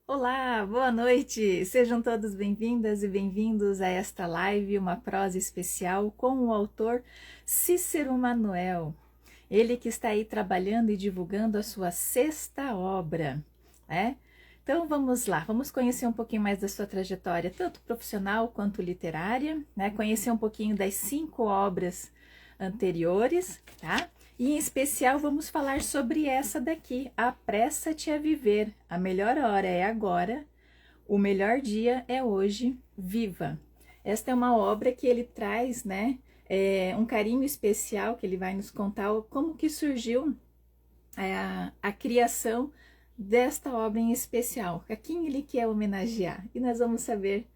Olá, boa noite! Sejam todos bem-vindas e bem-vindos a esta live, uma prosa especial com o autor Cícero Manuel. Ele que está aí trabalhando e divulgando a sua sexta obra, né? Então vamos lá, vamos conhecer um pouquinho mais da sua trajetória, tanto profissional quanto literária, né? Conhecer um pouquinho das 5 obras anteriores, tá? E em especial vamos falar sobre essa daqui, Apressa-te a Viver. A melhor hora é agora, o melhor dia é hoje, viva. Esta é uma obra que ele traz, né? Um carinho especial que ele vai nos contar como que surgiu a criação desta obra em especial, a quem ele quer homenagear. E nós vamos saber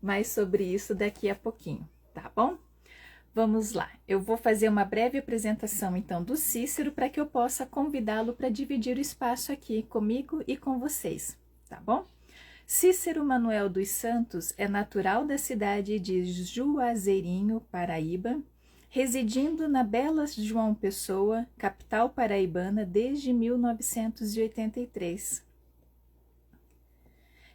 mais sobre isso daqui a pouquinho, tá bom? Vamos lá, eu vou fazer uma breve apresentação então do Cícero para que eu possa convidá-lo para dividir o espaço aqui comigo e com vocês, tá bom? Cícero Manuel dos Santos é natural da cidade de Juazeirinho, Paraíba, residindo na bela João Pessoa, capital paraibana, desde 1983.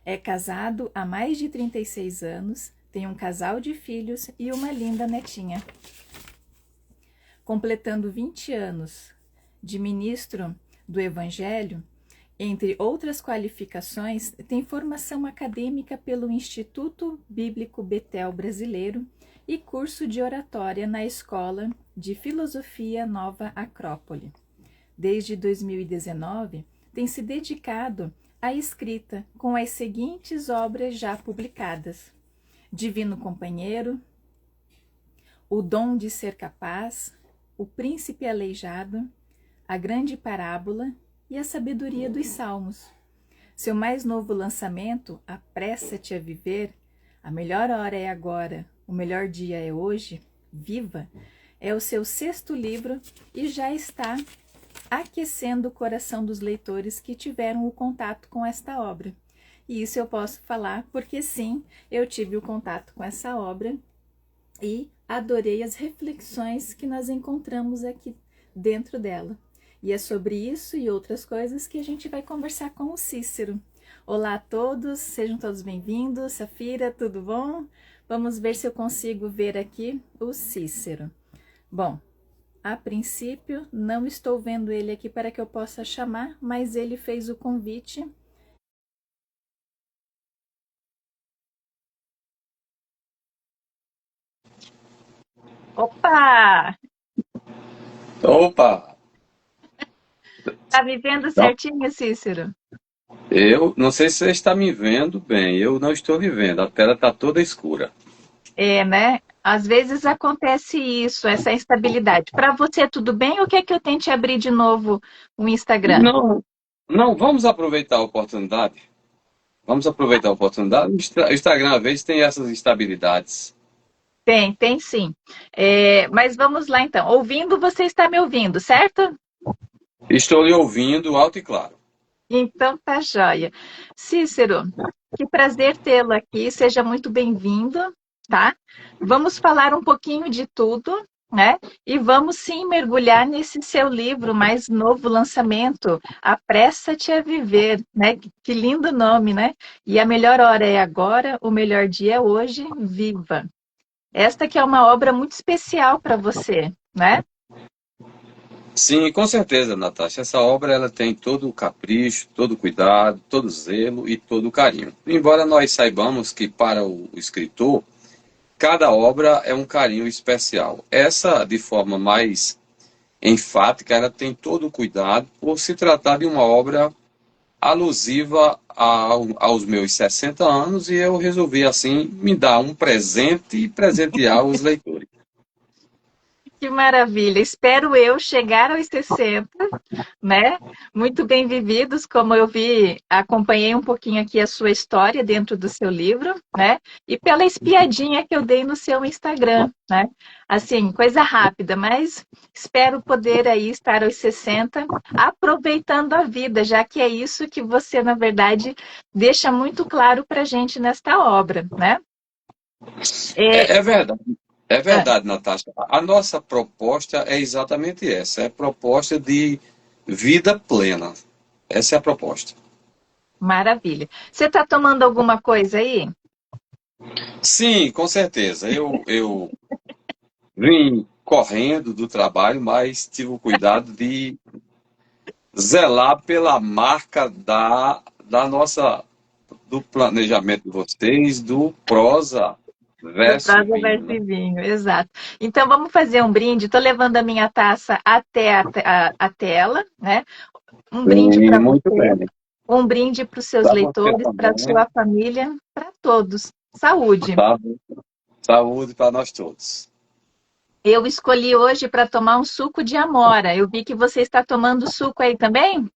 É casado há mais de 36 anos, tem um casal de filhos e uma linda netinha. Completando 20 anos de ministro do Evangelho, entre outras qualificações, tem formação acadêmica pelo Instituto Bíblico Betel Brasileiro e curso de oratória na Escola de Filosofia Nova Acrópole. Desde 2019, tem se dedicado à escrita com as seguintes obras já publicadas: Divino Companheiro, O Dom de Ser Capaz, O Príncipe Aleijado, A Grande Parábola e A Sabedoria dos Salmos. Seu mais novo lançamento, Apressa-te a Viver, A Melhor Hora é Agora, O Melhor Dia é Hoje, Viva, é o seu 6º livro e já está aquecendo o coração dos leitores que tiveram o contato com esta obra. E isso eu posso falar porque sim, eu tive o contato com essa obra e adorei as reflexões que nós encontramos aqui dentro dela. E é sobre isso e outras coisas que a gente vai conversar com o Cícero. Olá a todos, sejam todos bem-vindos. Safira, tudo bom? Vamos ver se eu consigo ver aqui o Cícero. Bom, a princípio não estou vendo ele aqui para que eu possa chamar, mas ele fez o convite. Opa! Opa! Tá me vendo Então, certinho, Cícero? eu não sei se você está me vendo bem, eu não estou me vendo, a tela está toda escura. É, né? Às vezes acontece isso, essa instabilidade. Para você, tudo bem? Ou quer que eu tente abrir de novo o Instagram? Não, não, vamos aproveitar a oportunidade. Vamos aproveitar a oportunidade. O Instagram, às vezes, tem essas instabilidades. Tem sim. Mas vamos lá então. Ouvindo, você está me ouvindo, certo? Estou lhe ouvindo alto e claro. Então tá joia. Cícero, que prazer tê-lo aqui, seja muito bem-vindo, tá? Vamos falar um pouquinho de tudo, né? E vamos sim mergulhar nesse seu livro mais novo lançamento, Apressa-te a Viver, né? Que lindo nome, né? E a melhor hora é agora, o melhor dia é hoje, viva. Esta que é uma obra muito especial para você, né? Sim, com certeza, Natasha. Essa obra ela tem todo o capricho, todo o cuidado, todo o zelo e todo o carinho. Embora nós saibamos que para o escritor, cada obra é um carinho especial. Essa, de forma mais enfática, ela tem todo o cuidado por se tratar de uma obra alusiva aos meus 60 anos e eu resolvi, assim, me dar um presente e presentear os leitores. Que maravilha! Espero eu chegar aos 60, né? Muito bem vividos, como eu vi, acompanhei um pouquinho aqui a sua história dentro do seu livro, né? E pela espiadinha que eu dei no seu Instagram, né? Assim, coisa rápida, mas espero poder aí estar aos 60 aproveitando a vida, já que é isso que você, na verdade, deixa muito claro para a gente nesta obra, né? É, É verdade. É ah, verdade, Natasha. A nossa proposta é exatamente essa, é a proposta de vida plena. Essa é a proposta. Maravilha. Você está tomando alguma coisa aí? Sim, com certeza. Eu vim correndo do trabalho, mas tive o cuidado de zelar pela marca da nossa, do planejamento de vocês, do prosa Do verso prosa vinho, verso né? e vinho, exato. Então vamos fazer um brinde. Estou levando a minha taça até a tela, né? Um brinde Sim, para muito você, bem. um brinde para os seus Para você leitores, para a também, sua família, para todos. Saúde. tá? Saúde para nós todos. Eu escolhi hoje para tomar um suco de amora. Eu vi que você está tomando suco aí também?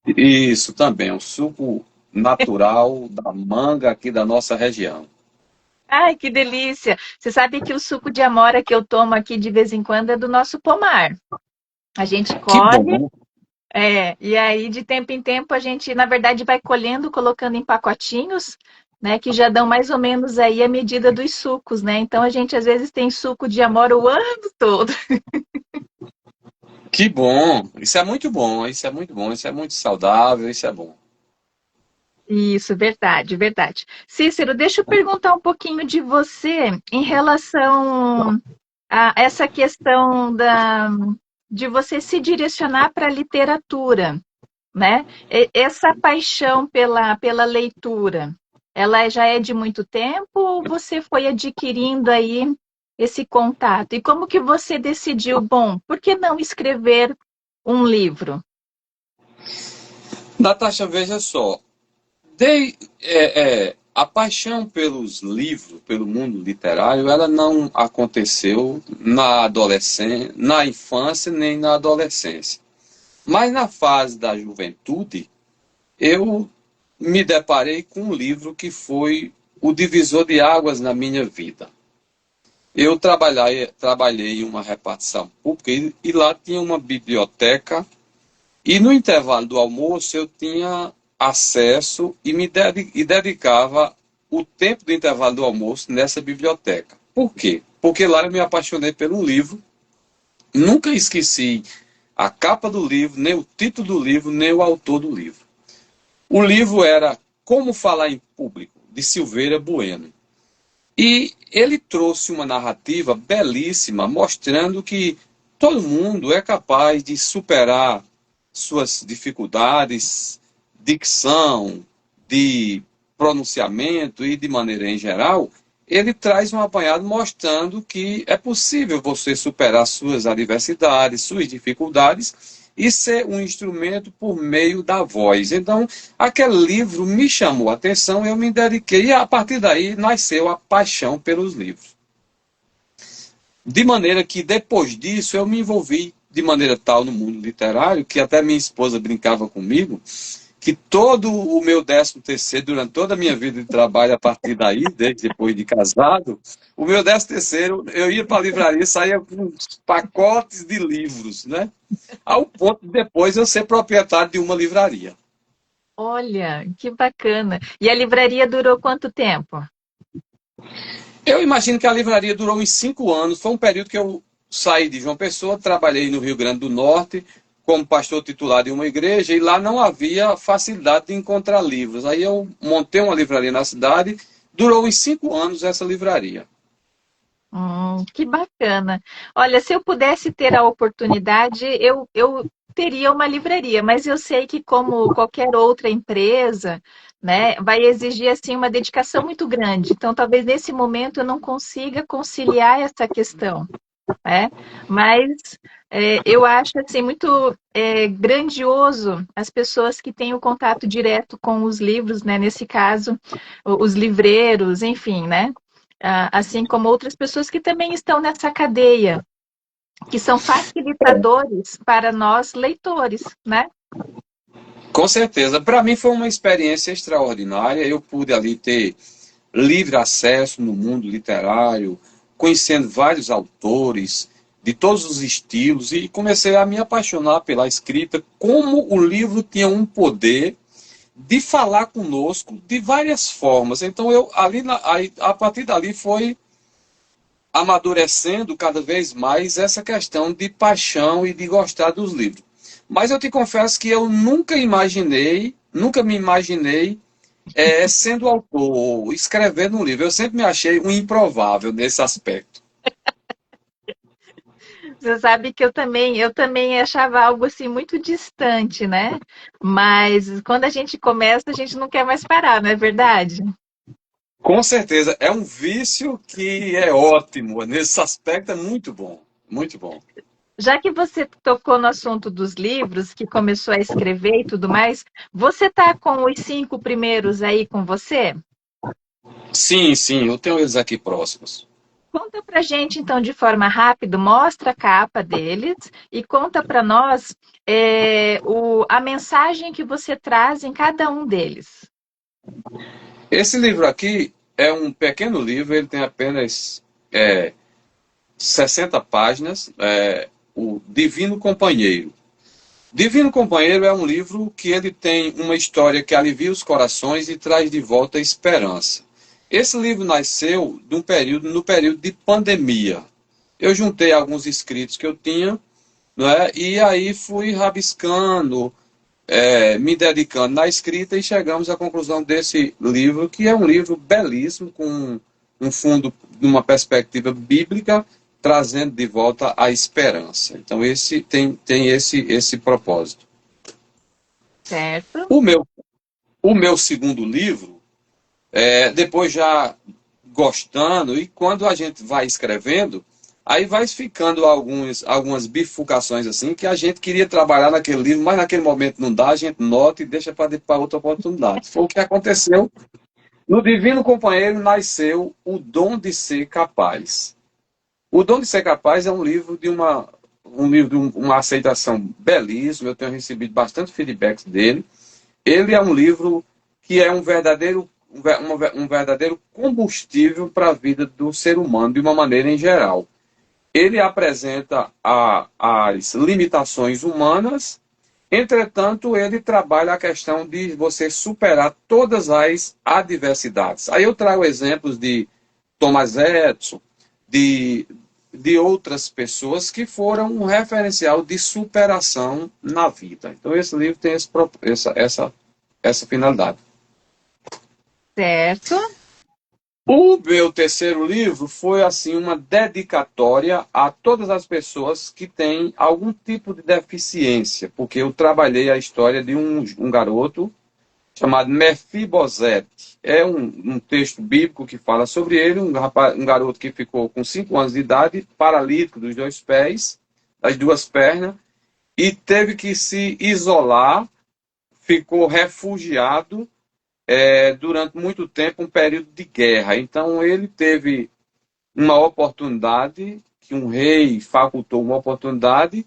Isso também, um suco natural da manga aqui da nossa região. Ai, que delícia! Você sabe que o suco de amora que eu tomo aqui de vez em quando é do nosso pomar. A gente Que colhe, bom. e aí de tempo em tempo a gente, na verdade, vai colhendo, colocando em pacotinhos, né, que já dão mais ou menos aí a medida dos sucos, né? Então a gente às vezes tem suco de amora o ano todo. Que bom. Isso é muito bom, isso é muito bom, isso é muito saudável, isso é bom. Isso, verdade, verdade. Cícero, deixa eu perguntar um pouquinho de você em relação essa questão de você se direcionar para a literatura, né? Essa paixão pela leitura, ela já é de muito tempo ou você foi adquirindo aí esse contato? E como que você decidiu, bom, por que não escrever um livro? Natasha, veja só. A paixão pelos livros, pelo mundo literário, ela não aconteceu na adolescência, na infância nem na adolescência. Mas na fase da juventude, eu me deparei com um livro que foi o divisor de águas na minha vida. Eu trabalhei em uma repartição pública e lá tinha uma biblioteca e no intervalo do almoço eu tinha acesso e dedicava o tempo do intervalo do almoço nessa biblioteca. Por quê? Porque lá eu me apaixonei pelo livro, nunca esqueci a capa do livro, nem o título do livro, nem o autor do livro. O livro era Como Falar em Público, de Silveira Bueno. E ele trouxe uma narrativa belíssima, mostrando que todo mundo é capaz de superar suas dificuldades, dicção, de pronunciamento e de maneira em geral. Ele traz um apanhado mostrando que é possível você superar suas adversidades, suas dificuldades e ser um instrumento por meio da voz. Então, aquele livro me chamou a atenção, eu me dediquei e a partir daí nasceu a paixão pelos livros. De maneira que depois disso eu me envolvi de maneira tal no mundo literário que até minha esposa brincava comigo que todo o meu 13º, durante toda a minha vida de trabalho a partir daí, desde depois de casado, o meu 13º, eu ia para a livraria e saía com pacotes de livros, né? Ao ponto de depois eu ser proprietário de uma livraria. Olha, que bacana. E a livraria durou quanto tempo? Eu imagino que a livraria durou uns 5 anos. Foi um período que eu saí de João Pessoa, trabalhei no Rio Grande do Norte como pastor titular de uma igreja e lá não havia facilidade de encontrar livros. Aí eu montei uma livraria na cidade. Durou uns 5 anos essa livraria. Que bacana. Olha, se eu pudesse ter a oportunidade, eu teria uma livraria, mas eu sei que, como qualquer outra empresa, né, vai exigir assim uma dedicação muito grande. Então, talvez nesse momento eu não consiga conciliar essa questão, né? Mas eu acho assim muito grandioso as pessoas que têm o contato direto com os livros, né? Nesse caso, os livreiros, enfim, né? Assim como outras pessoas que também estão nessa cadeia, que são facilitadores para nós leitores, né? Com certeza. Para mim foi uma experiência extraordinária. Eu pude ali ter livre acesso no mundo literário, conhecendo vários autores de todos os estilos e comecei a me apaixonar pela escrita, como o livro tinha um poder de falar conosco de várias formas. Então eu ali a partir dali foi amadurecendo cada vez mais essa questão de paixão e de gostar dos livros. Mas eu te confesso que eu nunca imaginei nunca me imaginei sendo autor, escrevendo um livro. Eu sempre me achei um improvável nesse aspecto. Você sabe que eu também achava algo assim muito distante, né? Mas quando a gente começa, a gente não quer mais parar, não é verdade? Com certeza, é um vício que é ótimo. Nesse aspecto é muito bom. Muito bom. Já que você tocou no assunto dos livros, que começou a escrever e tudo mais, você tá com os 5 primeiros aí com você? Sim, sim, eu tenho eles aqui próximos. Conta pra gente, então, de forma rápida, mostra a capa deles e conta para nós a mensagem que você traz em cada um deles. Esse livro aqui é um pequeno livro, ele tem apenas é, 60 páginas, o Divino Companheiro. Divino Companheiro é um livro que ele tem uma história que alivia os corações e traz de volta a esperança. Esse livro nasceu no período de pandemia. Eu juntei alguns escritos que eu tinha, não é? E aí fui rabiscando, me dedicando na escrita e chegamos à conclusão desse livro, que é um livro belíssimo, com um fundo de uma perspectiva bíblica, trazendo de volta a esperança. Então, esse tem esse propósito. Certo? O meu, o meu segundo livro, depois já gostando, e quando a gente vai escrevendo, aí vai ficando algumas bifurcações assim, que a gente queria trabalhar naquele livro, mas naquele momento não dá, a gente nota e deixa para outra oportunidade. Foi o que aconteceu. No Divino Companheiro nasceu O Dom de Ser Capaz. O Dom de Ser Capaz é um livro de uma aceitação belíssima, eu tenho recebido bastante feedbacks dele. Ele é um livro que é um verdadeiro combustível para a vida do ser humano, de uma maneira em geral. Ele apresenta as limitações humanas, entretanto, ele trabalha a questão de você superar todas as adversidades. Aí eu trago exemplos de Thomas Edison, de, de outras pessoas que foram um referencial de superação na vida. Então, esse livro tem essa finalidade. Certo? O meu terceiro livro foi assim uma dedicatória a todas as pessoas que têm algum tipo de deficiência, porque eu trabalhei a história de um garoto chamado Mefibosete. É um texto bíblico que fala sobre ele, um garoto que ficou com 5 anos de idade, paralítico dos 2 pés, das 2 pernas, e teve que se isolar, ficou refugiado durante muito tempo, um período de guerra. Então ele teve uma oportunidade, que um rei facultou uma oportunidade,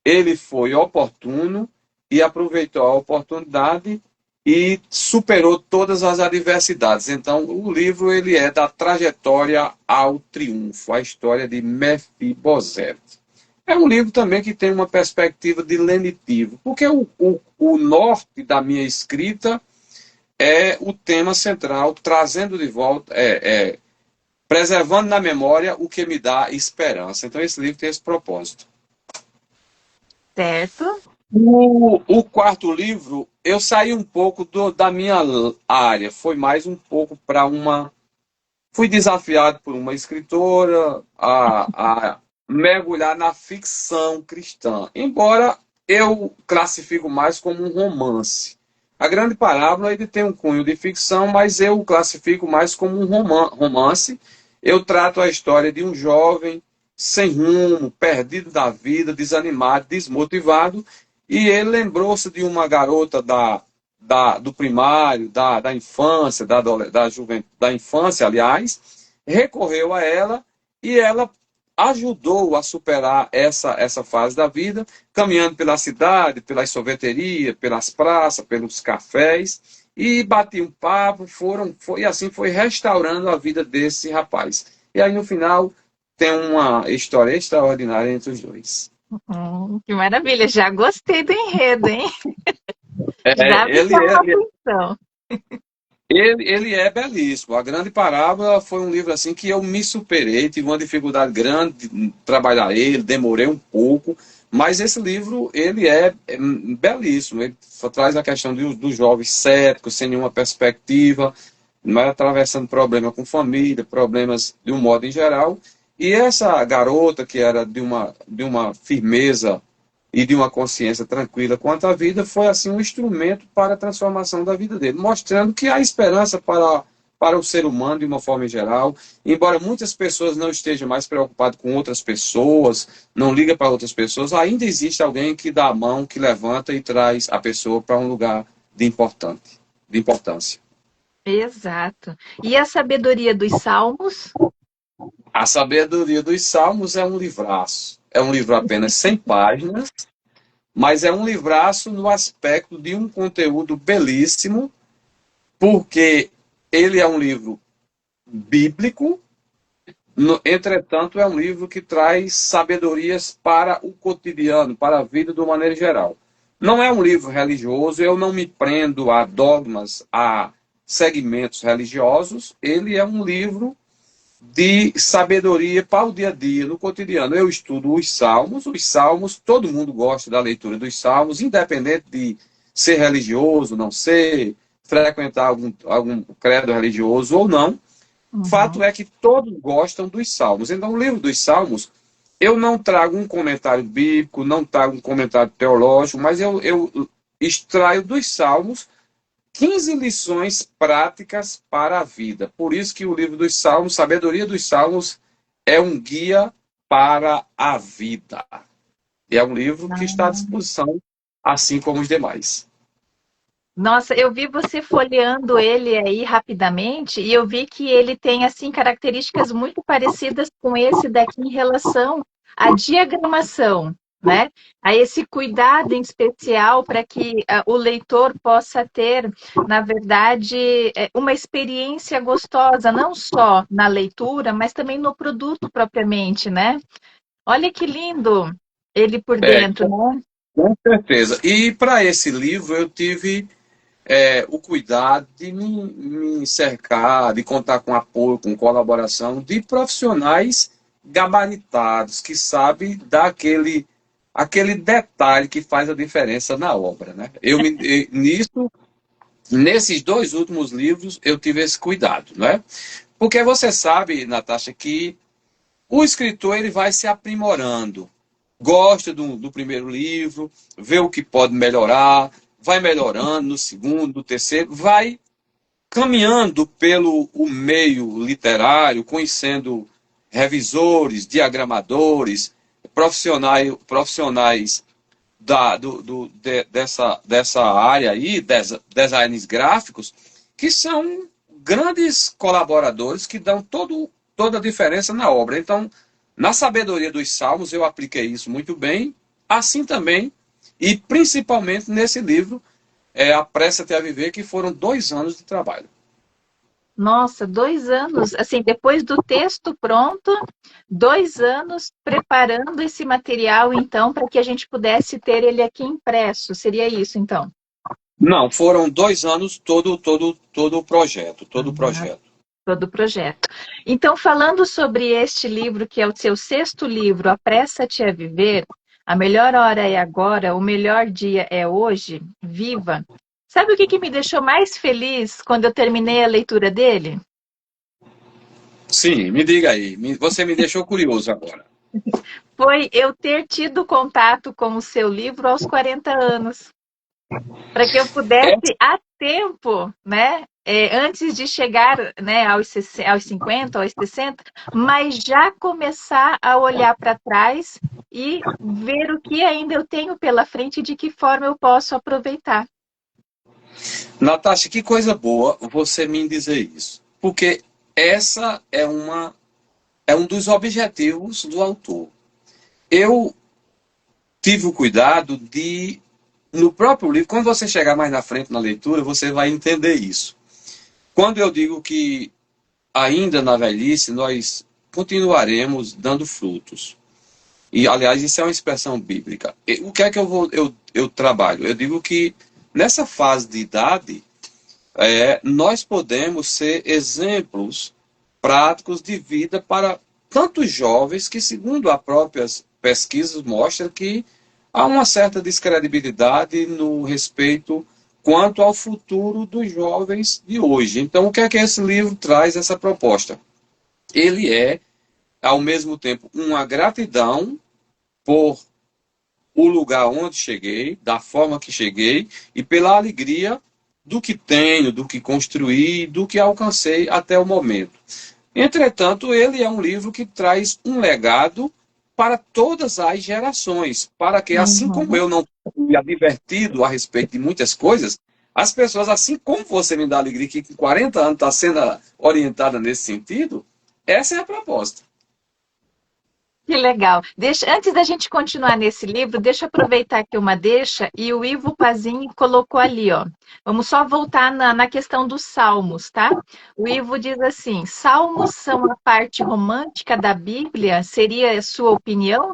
ele foi oportuno e aproveitou a oportunidade e superou todas as adversidades. Então, o livro ele é da trajetória ao triunfo, a história de Mefibosete. É um livro também que tem uma perspectiva de lenitivo, porque o norte da minha escrita é o tema central, trazendo de volta, preservando na memória o que me dá esperança. Então, esse livro tem esse propósito. Certo? O quarto livro, eu saí um pouco da minha área, foi mais um pouco para uma. Fui desafiado por uma escritora a mergulhar na ficção cristã, embora eu classifico mais como um romance. A Grande Parábola ele tem um cunho de ficção, mas eu o classifico mais como um romance. Eu trato a história de um jovem sem rumo, perdido da vida, desanimado, desmotivado, e ele lembrou-se de uma garota do primário, da infância, da infância, aliás, recorreu a ela e ela ajudou a superar essa fase da vida, caminhando pela cidade, pelas sorveterias, pelas praças, pelos cafés, e bati um papo, e assim foi restaurando a vida desse rapaz. E aí, no final, tem uma história extraordinária entre os dois. Que maravilha, já gostei do enredo, hein? É, Já me ele, chamou a ele, atenção. ele é belíssimo. A Grande Parábola foi um livro assim que eu me superei, tive uma dificuldade grande de trabalhar ele, demorei um pouco, Mas esse livro, ele é belíssimo. Ele traz a questão do jovem cético, sem nenhuma perspectiva, não é, atravessando problema com família, problemas de um modo em geral. E essa garota, que era de uma firmeza e de uma consciência tranquila quanto à vida, foi assim um instrumento para a transformação da vida dele, mostrando que há esperança para o ser humano de uma forma em geral. Embora muitas pessoas não estejam mais preocupadas com outras pessoas, não liga para outras pessoas, ainda existe alguém que dá a mão, que levanta e traz a pessoa para um lugar de importância. Exato. E a sabedoria dos salmos? A Sabedoria dos Salmos é um livraço. É um livro apenas 100 páginas, mas é um livraço no aspecto de um conteúdo belíssimo, porque ele é um livro bíblico, entretanto, é um livro que traz sabedorias para o cotidiano, para a vida de uma maneira geral. Não é um livro religioso, eu não me prendo a dogmas, a segmentos religiosos, ele é um livro de sabedoria para o dia a dia, no cotidiano. Eu estudo os salmos, todo mundo gosta da leitura dos salmos, independente de ser religioso, não ser, frequentar algum credo religioso ou não. Fato Uhum. é que todos gostam dos salmos. Então, o livro dos salmos, eu não trago um comentário bíblico, não trago um comentário teológico, mas eu extraio dos salmos 15 lições práticas para a vida. Por isso que o livro dos Salmos, Sabedoria dos Salmos, é um guia para a vida. E é um livro que está à disposição, assim como os demais. Nossa, eu vi você folheando ele aí rapidamente e eu vi que ele tem assim características muito parecidas com esse daqui em relação à diagramação, né? A esse cuidado em especial para que o leitor possa ter, na verdade, uma experiência gostosa, não só na leitura, mas também no produto propriamente, né? Olha que lindo ele por É, dentro, né? com certeza. E para esse livro eu tive o cuidado de me cercar, de contar com apoio, com colaboração de profissionais gabaritados, que sabem dar aquele detalhe que faz a diferença na obra. Né? Nesses dois últimos livros, eu tive esse cuidado. Né? Porque você sabe, Natasha, que o escritor ele vai se aprimorando. Gosta do primeiro livro, vê o que pode melhorar, vai melhorando no segundo, no terceiro, vai caminhando pelo o meio literário, conhecendo revisores, diagramadores, profissionais dessa área aí, designers gráficos, que são grandes colaboradores que dão toda a diferença na obra. Então, na sabedoria dos salmos, eu apliquei isso muito bem, assim também, e principalmente nesse livro, Apressa-te a Viver, que foram 2 anos de trabalho. Nossa, 2 anos, assim, depois do texto pronto, 2 anos preparando esse material, então, para que a gente pudesse ter ele aqui impresso. Seria isso, então? Não, foram 2 anos todo o projeto, todo o Ah, projeto. todo o projeto. Então, falando sobre este livro, que é o seu sexto livro, Apressa-te a Viver, a melhor hora é agora, o melhor dia é hoje, viva. Sabe o que que me deixou mais feliz quando eu terminei a leitura dele? Sim, me diga aí, você me deixou curioso agora. Foi eu ter tido contato com o seu livro aos 40 anos, para que eu pudesse, a tempo, né, antes de chegar, né, aos 50, aos 60, mas já começar a olhar para trás e ver o que ainda eu tenho pela frente e de que forma eu posso aproveitar. Natasha, que coisa boa você me dizer isso. Porque essa é um dos objetivos do autor. Eu tive o cuidado de, no próprio livro, quando você chegar mais na frente na leitura, você vai entender isso. Quando eu digo que ainda na velhice nós continuaremos dando frutos. E, aliás, isso é uma expressão bíblica. O que é que eu trabalho? Eu digo que nessa fase de idade, nós podemos ser exemplos práticos de vida para tantos jovens que, segundo as próprias pesquisas, mostram que há uma certa descredibilidade no respeito quanto ao futuro dos jovens de hoje. Então, o que é que esse livro traz essa proposta? Ele é, ao mesmo tempo, uma gratidão por o lugar onde cheguei, da forma que cheguei e pela alegria do que tenho, do que construí, do que alcancei até o momento. Entretanto, ele é um livro que traz um legado para todas as gerações, para que, assim como Uhum. eu não fui advertido a respeito de muitas coisas, as pessoas, assim como você me dá alegria que com 40 anos está sendo orientada nesse sentido, essa é a proposta. Que legal. Antes da gente continuar nesse livro, deixa eu aproveitar aqui uma deixa e o Ivo Pazin colocou ali, ó. Vamos só voltar na questão dos salmos, tá? O Ivo diz assim: salmos são a parte romântica da Bíblia? Seria a sua opinião?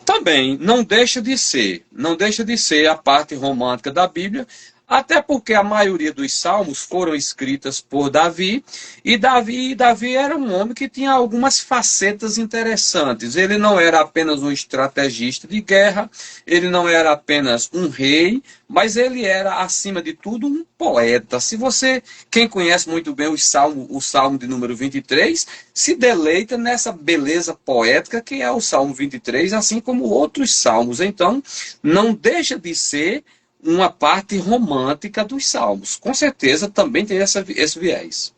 Também não deixa de ser a parte romântica da Bíblia, até porque a maioria dos salmos foram escritas por Davi, e Davi era um homem que tinha algumas facetas interessantes. Ele não era apenas um estrategista de guerra, ele não era apenas um rei, mas ele era, acima de tudo, um poeta. Se você, quem conhece muito bem o Salmo de número 23, se deleita nessa beleza poética que é o Salmo 23, assim como outros salmos. Então, não deixa de ser uma parte romântica dos salmos. Com certeza também tem esse viés.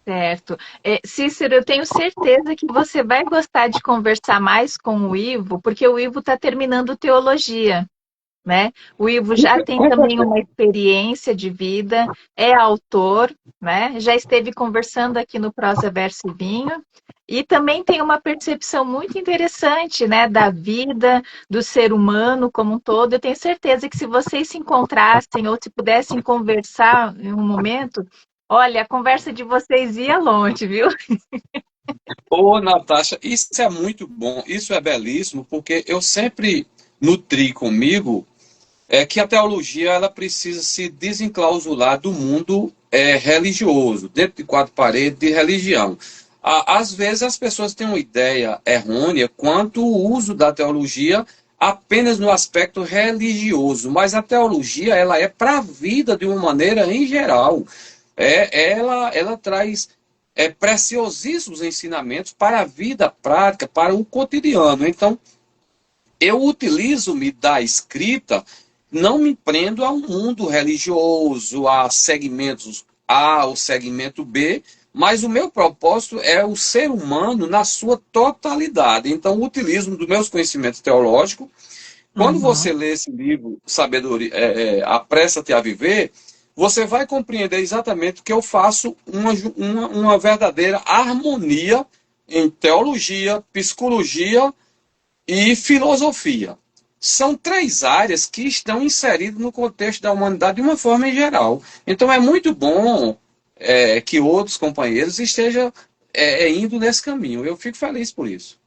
Certo. Cícero, eu tenho certeza que você vai gostar de conversar mais com o Ivo, porque o Ivo está terminando teologia, né? O Ivo já tem Com também certeza. uma experiência de vida, é autor, né? Já esteve conversando aqui no Prosa Verso e Vinho, e também tem uma percepção muito interessante, né, da vida, do ser humano como um todo. Eu tenho certeza que se vocês se encontrassem ou se pudessem conversar em um momento, olha, a conversa de vocês ia longe, viu? Ô, Natasha, isso é muito bom, isso é belíssimo, porque eu sempre nutri comigo que a teologia ela precisa se desenclausular do mundo religioso, dentro de quatro paredes de religião. Às vezes as pessoas têm uma ideia errônea quanto ao uso da teologia apenas no aspecto religioso, mas a teologia ela é para a vida de uma maneira em geral. Ela traz preciosíssimos ensinamentos para a vida prática, para o cotidiano. Então, eu utilizo-me da escrita, não me prendo a um mundo religioso, a segmentos A ou segmento B, mas o meu propósito é o ser humano na sua totalidade. Então, utilizo dos meus conhecimentos teológicos. Quando você Uhum. lê esse livro, Sabedoria, Apressa-te a Viver, você vai compreender exatamente que eu faço uma verdadeira harmonia em teologia, psicologia e filosofia. São três áreas que estão inseridas no contexto da humanidade de uma forma em geral. Então é muito bom que outros companheiros estejam indo nesse caminho. Eu fico feliz por isso.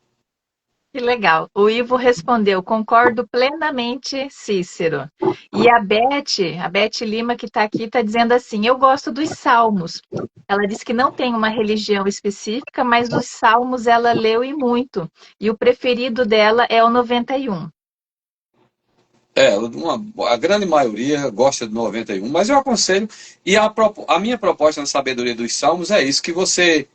Que legal. O Ivo respondeu: concordo plenamente, Cícero. E a Beth Lima, que está aqui, está dizendo assim: eu gosto dos salmos. Ela disse que não tem uma religião específica, mas os salmos ela leu e muito. E o preferido dela é o 91. A grande maioria gosta de 91, mas eu aconselho, e a minha proposta na sabedoria dos salmos é isso, que você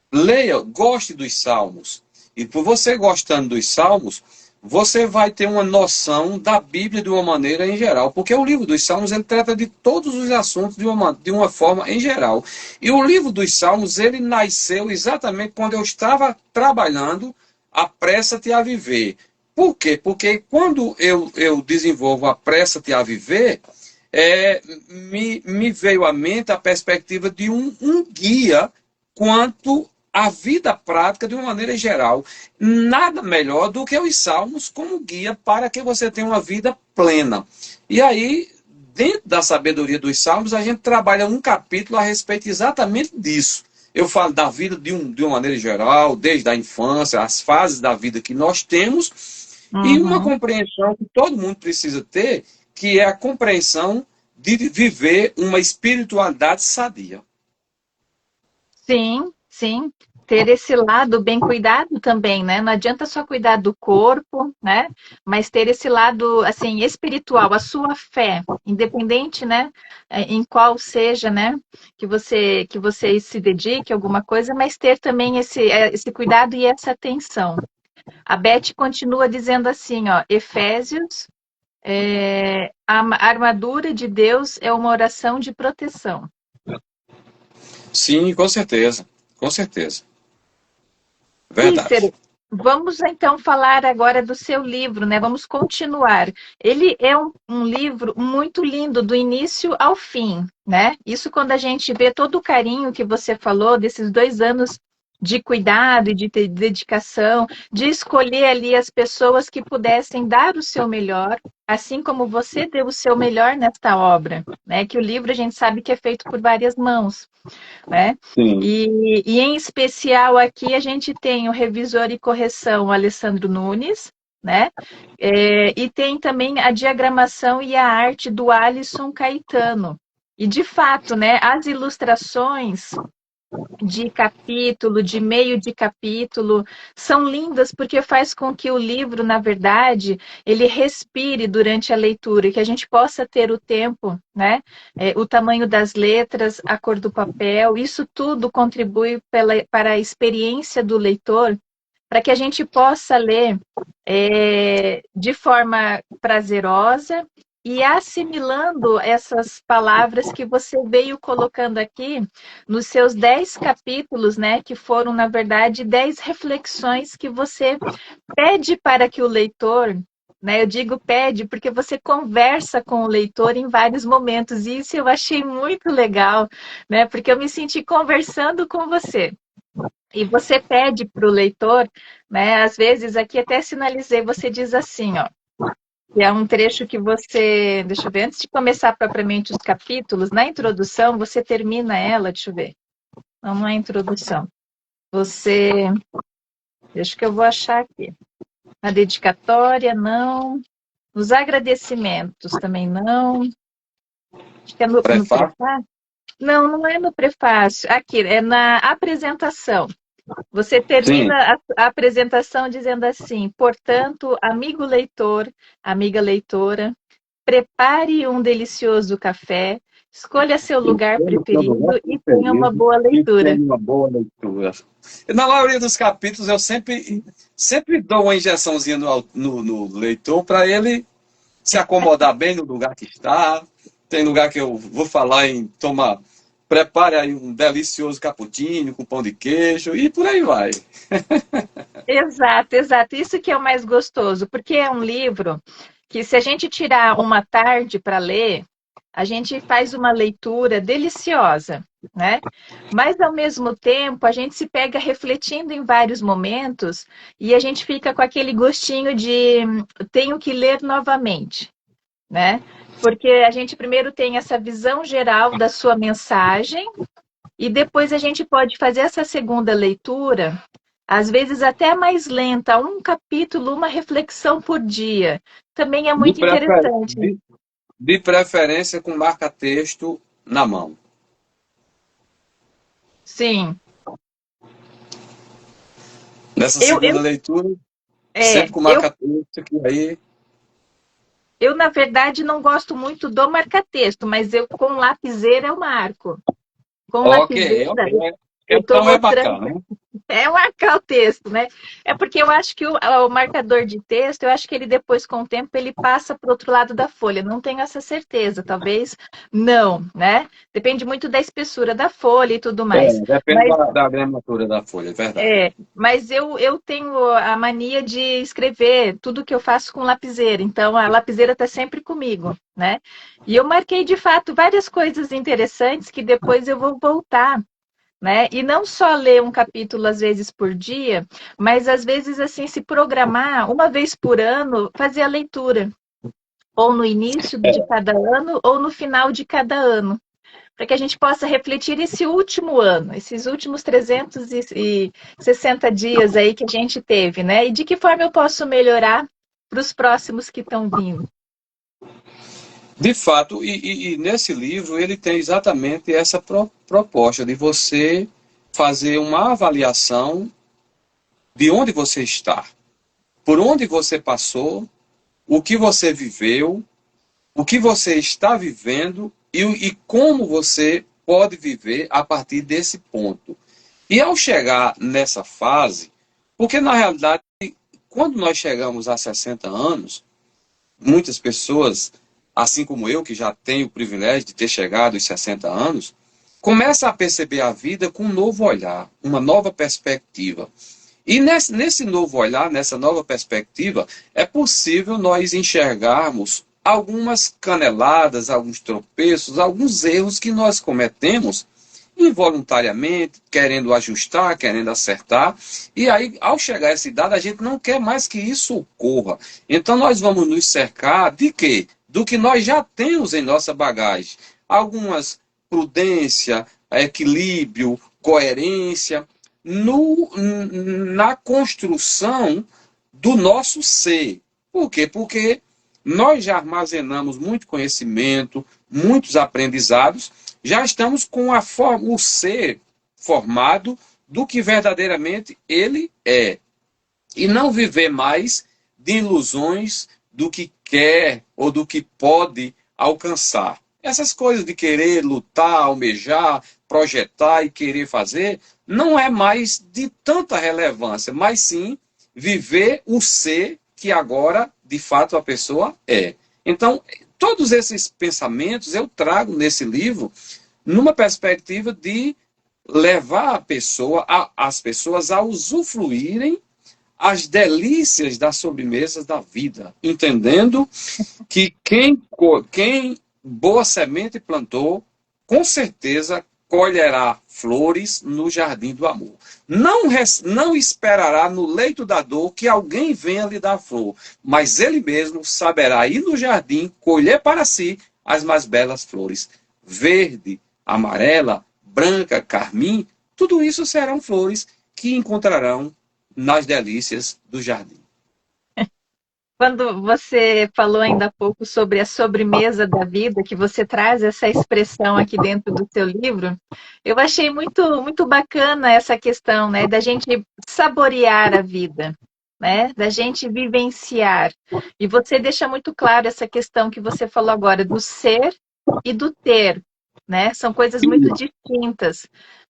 leia, goste dos salmos. E por você gostando dos salmos, você vai ter uma noção da Bíblia de uma maneira em geral. Porque o livro dos salmos, ele trata de todos os assuntos de uma forma em geral. E o livro dos salmos, ele nasceu exatamente quando eu estava trabalhando Apressa-te a Viver. Por quê? Porque quando eu desenvolvo Apressa-te a Viver, me veio à mente a perspectiva de um guia quanto à vida prática de uma maneira geral. Nada melhor do que os salmos como guia para que você tenha uma vida plena. E aí, dentro da sabedoria dos salmos, a gente trabalha um capítulo a respeito exatamente disso. Eu falo da vida de uma maneira geral, desde a infância, as fases da vida que nós temos, e uma Uhum. compreensão que todo mundo precisa ter, que é a compreensão de viver uma espiritualidade sadia. Sim, sim. ter esse lado bem cuidado também, né? Não adianta só cuidar do corpo, né? Mas ter esse lado, assim, espiritual, a sua fé, independente, né? Em qual seja, né? Que você se dedique a alguma coisa, mas ter também esse cuidado e essa atenção. A Beth continua dizendo assim, ó, Efésios, a armadura de Deus é uma oração de proteção. Sim, com certeza. Com certeza. Verdade. Cícero, vamos então falar agora do seu livro, né? Vamos continuar. Ele é um livro muito lindo, do início ao fim, né? Isso quando a gente vê todo o carinho que você falou desses 2 anos de cuidado e de dedicação, de escolher ali as pessoas que pudessem dar o seu melhor, assim como você deu o seu melhor nesta obra, né? Que o livro a gente sabe que é feito por várias mãos, né? Sim. E em especial aqui a gente tem o revisor e correção Alessandro Nunes, né? E tem também a diagramação e a arte do Alisson Caetano. E de fato, né, as ilustrações de capítulo, de meio de capítulo, são lindas porque faz com que o livro, na verdade, ele respire durante a leitura e que a gente possa ter o tempo, né? O tamanho das letras, a cor do papel, isso tudo contribui para a experiência do leitor, para que a gente possa ler de forma prazerosa e assimilando essas palavras que você veio colocando aqui nos seus 10 capítulos, né, que foram, na verdade, 10 reflexões que você pede para que o leitor, né, eu digo pede porque você conversa com o leitor em vários momentos, e isso eu achei muito legal, né, porque eu me senti conversando com você. E você pede para o leitor, né? Às vezes, aqui até sinalizei, você diz assim, ó, que é um trecho que você, deixa eu ver, antes de começar propriamente os capítulos, na introdução, você termina ela, deixa eu ver. Não é introdução. Você, deixa que eu vou achar aqui. Na dedicatória, não. Nos agradecimentos também não. Acho que é no Prefácio? prefácio. Não, não é no prefácio. Aqui, é na apresentação. Você Sim. termina a apresentação dizendo assim: portanto, amigo leitor, amiga leitora, prepare um delicioso café, escolha seu lugar Escolha o seu lugar preferido e tenha uma preferido boa e leitura. tenha uma boa leitura. E na maioria dos capítulos eu sempre dou uma injeçãozinha no leitor para ele se acomodar bem no lugar que está. Tem lugar que eu vou falar em tomar, prepare aí um delicioso cappuccino com pão de queijo e por aí vai. Exato, exato. Isso que é o mais gostoso, porque é um livro que, se a gente tirar uma tarde para ler, a gente faz uma leitura deliciosa, né? Mas, ao mesmo tempo, a gente se pega refletindo em vários momentos e a gente fica com aquele gostinho de tenho que ler novamente, né? Porque a gente primeiro tem essa visão geral da sua mensagem e depois a gente pode fazer essa segunda leitura, às vezes até mais lenta, um capítulo, uma reflexão por dia. Também é De, muito prefer... interessante. de preferência com marca-texto na mão. Sim. Nessa Eu, segunda eu, leitura, é, sempre com eu, marca-texto, que aí. eu, na verdade, não gosto muito do marca-texto, mas eu com lapiseira eu marco. Com Ok, ok. lapiseira, eu estou Então é mostrando. bacana, né? É marcar o texto, né? É porque eu acho que o marcador de texto, eu acho que ele depois, com o tempo, ele passa para o outro lado da folha. Não tenho essa certeza, talvez não, né? Depende muito da espessura da folha e tudo mais. Depende Mas, da gramatura da folha, é verdade. mas eu tenho a mania de escrever tudo que eu faço com lapiseira. Então, a lapiseira está sempre comigo, né? E eu marquei, de fato, várias coisas interessantes que depois eu vou voltar, né? E não só ler um capítulo às vezes por dia, mas às vezes assim se programar uma vez por ano, fazer a leitura, ou no início de cada ano, ou no final de cada ano, para que a gente possa refletir esse último ano, esses últimos 360 dias aí que a gente teve, né? E de que forma eu posso melhorar para os próximos que estão vindo. De fato, e nesse livro ele tem exatamente essa proposta de você fazer uma avaliação de onde você está, por onde você passou, o que você viveu, o que você está vivendo e como você pode viver a partir desse ponto. E ao chegar nessa fase, porque na realidade, quando nós chegamos a 60 anos, muitas pessoas, assim como eu, que já tenho o privilégio de ter chegado aos 60 anos, começam a perceber a vida com um novo olhar, uma nova perspectiva. E nesse novo olhar, nessa nova perspectiva, é possível nós enxergarmos algumas caneladas, alguns tropeços, alguns erros que nós cometemos involuntariamente, querendo ajustar, querendo acertar. E aí, ao chegar a essa idade, a gente não quer mais que isso ocorra. Então, nós vamos nos cercar de quê? Do que nós já temos em nossa bagagem. Algumas prudência, equilíbrio, coerência, na construção do nosso ser. Por quê? Porque nós já armazenamos muito conhecimento, muitos aprendizados, já estamos com o ser formado do que verdadeiramente ele é. E não viver mais de ilusões do que quer ou do que pode alcançar. Essas coisas de querer lutar, almejar, projetar e querer fazer, não é mais de tanta relevância, mas sim viver o ser que agora, de fato, a pessoa é. Então, todos esses pensamentos eu trago nesse livro numa perspectiva de levar as pessoas a usufruírem as delícias das sobremesas da vida, entendendo que quem boa semente plantou, com certeza colherá flores no jardim do amor. Não esperará no leito da dor que alguém venha lhe dar flor, mas ele mesmo saberá ir no jardim, colher para si as mais belas flores. Verde, amarela, branca, carmim, tudo isso serão flores que encontrarão nas delícias do jardim. Quando você falou ainda há pouco sobre a sobremesa da vida, que você traz essa expressão aqui dentro do seu livro, eu achei muito bacana essa questão, né, da gente saborear a vida, né, da gente vivenciar. E você deixa muito claro essa questão que você falou agora do ser e do ter, né? São coisas muito distintas,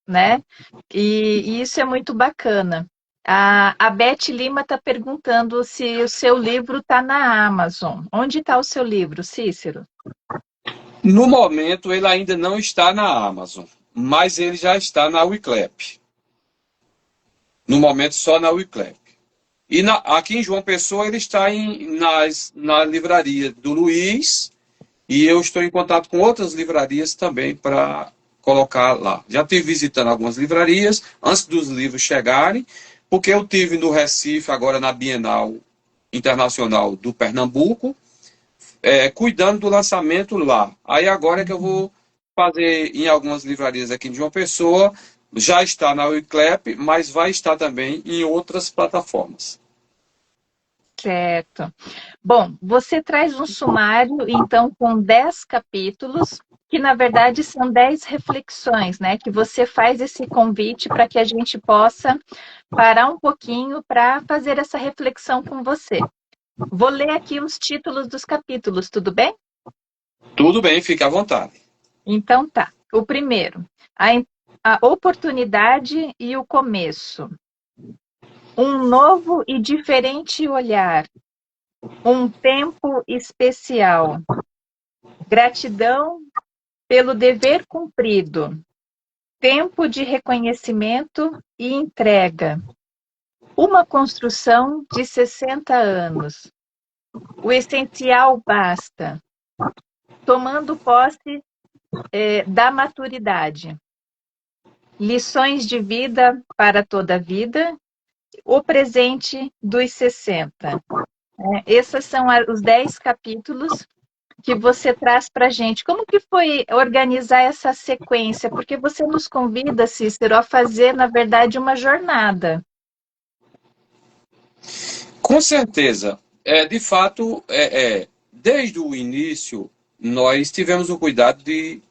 né? E isso é muito bacana. A Beth Lima está perguntando se o seu livro está na Amazon. Onde está o seu livro, Cícero? No momento, ele ainda não está na Amazon, mas ele já está na Wiclap. No momento, só na Wiclap. E aqui em João Pessoa, ele está na livraria do Luiz, e eu estou em contato com outras livrarias também para colocar lá. Já estive visitando algumas livrarias antes dos livros chegarem, porque eu tive no Recife, agora na Bienal Internacional do Pernambuco, cuidando do lançamento lá. Aí agora é que eu vou fazer em algumas livrarias aqui de João Pessoa, já está na Wiclap, mas vai estar também em outras plataformas. Certo. Bom, você traz um sumário, então, com 10 capítulos, que na verdade são 10 reflexões, né? Que você faz esse convite para que a gente possa parar um pouquinho para fazer essa reflexão com você. Vou ler aqui os títulos dos capítulos, tudo bem? Tudo bem, fique à vontade. Então tá. O primeiro, a oportunidade e o começo. Um novo e diferente olhar. Um tempo especial. Gratidão pelo dever cumprido. Tempo de reconhecimento e entrega. Uma construção de 60 anos. O essencial basta. Tomando posse da maturidade. Lições de vida para toda a vida. O presente dos 60. Esses são os 10 capítulos que você traz para a gente. Como que foi organizar essa sequência? Porque você nos convida, Cícero, a fazer, na verdade, uma jornada. Com certeza. De fato, desde o início, nós tivemos o cuidado de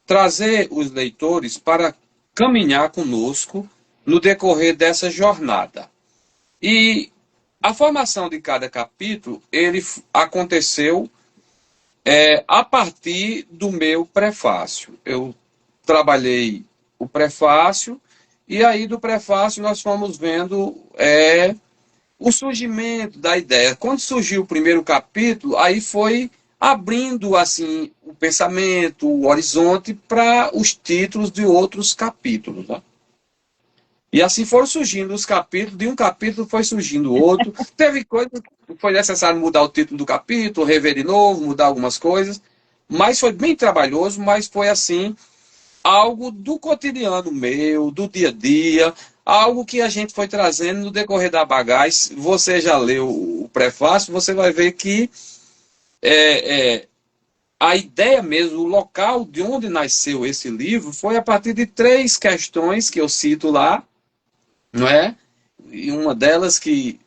trazer os leitores para caminhar conosco no decorrer dessa jornada. E a formação de cada capítulo, ele aconteceu a partir do meu prefácio. Eu trabalhei o prefácio, e aí do prefácio nós fomos vendo o surgimento da ideia. Quando surgiu o primeiro capítulo, aí foi abrindo assim o pensamento, o horizonte para os títulos de outros capítulos. Tá? E assim foram surgindo os capítulos, de um capítulo foi surgindo outro. Teve coisas que foi necessário mudar o título do capítulo, rever de novo, mudar algumas coisas. Mas foi bem trabalhoso, mas foi assim, algo do cotidiano meu, do dia a dia, algo que a gente foi trazendo no decorrer da bagagem. Você já leu o prefácio, você vai ver que a ideia mesmo, o local de onde nasceu esse livro, foi a partir de 3 questões que eu cito lá, não é? E uma delas que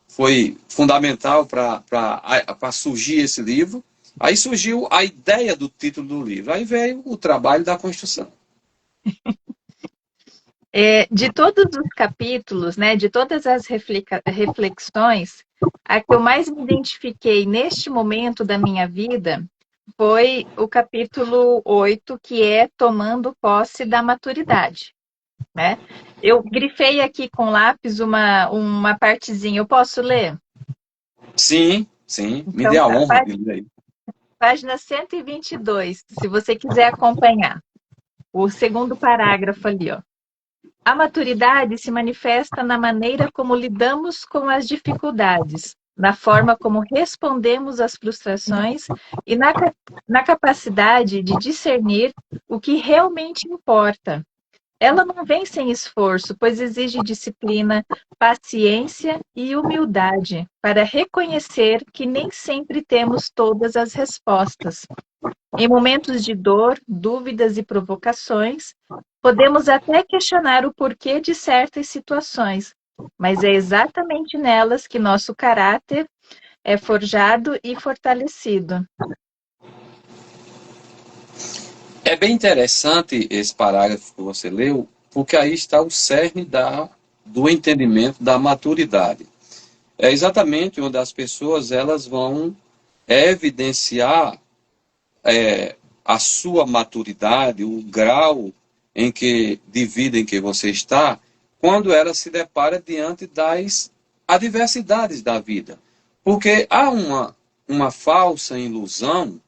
foi fundamental para surgir esse livro. Aí surgiu a ideia do título do livro. Aí veio o trabalho da construção. De todos os capítulos, né, de todas as reflexões, a que eu mais me identifiquei neste momento da minha vida foi o capítulo 8, que é Tomando Posse da Maturidade. Né? Eu grifei aqui com lápis uma partezinha. Eu posso ler? Sim, sim. Me dê Então a tá. honra de ler aí. Página 122, se você quiser acompanhar. O segundo parágrafo ali, ó. A maturidade se manifesta na maneira como lidamos com as dificuldades, na forma como respondemos às frustrações e na capacidade de discernir o que realmente importa. Ela não vem sem esforço, pois exige disciplina, paciência e humildade para reconhecer que nem sempre temos todas as respostas. Em momentos de dor, dúvidas e provocações, podemos até questionar o porquê de certas situações, mas é exatamente nelas que nosso caráter é forjado e fortalecido. É bem interessante esse parágrafo que você leu, porque aí está o cerne do entendimento da maturidade. É exatamente onde as pessoas elas vão evidenciar a sua maturidade, o grau de vida em que você está, quando ela se depara diante das adversidades da vida. Porque há uma falsa ilusão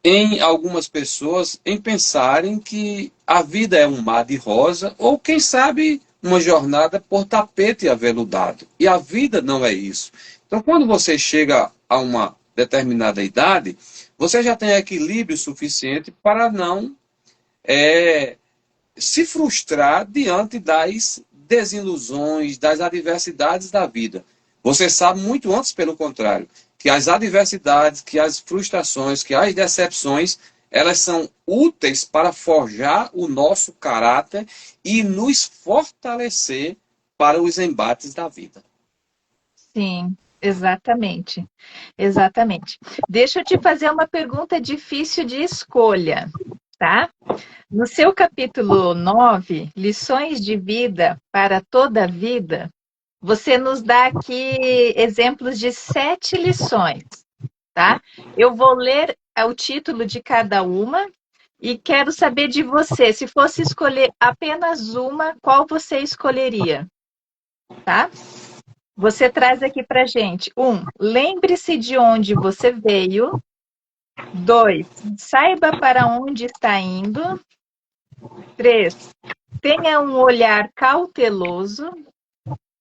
em algumas pessoas em pensarem que a vida é um mar de rosa, ou quem sabe uma jornada por tapete aveludado. E a vida não é isso. Então, quando você chega a uma determinada idade, você já tem equilíbrio suficiente para não se frustrar diante das desilusões, das adversidades da vida. Você sabe muito antes, pelo contrário, que as adversidades, que as frustrações, que as decepções, elas são úteis para forjar o nosso caráter e nos fortalecer para os embates da vida. Sim, exatamente. Exatamente. Deixa eu te fazer uma pergunta difícil de escolha, tá? No seu capítulo 9, Lições de Vida para toda a Vida, você nos dá aqui exemplos de 7 lições, tá? Eu vou ler o título de cada uma e quero saber de você, se fosse escolher apenas uma, qual você escolheria, tá? Você traz aqui pra gente: 1, lembre-se de onde você veio. 2, saiba para onde está indo. 3, tenha um olhar cauteloso.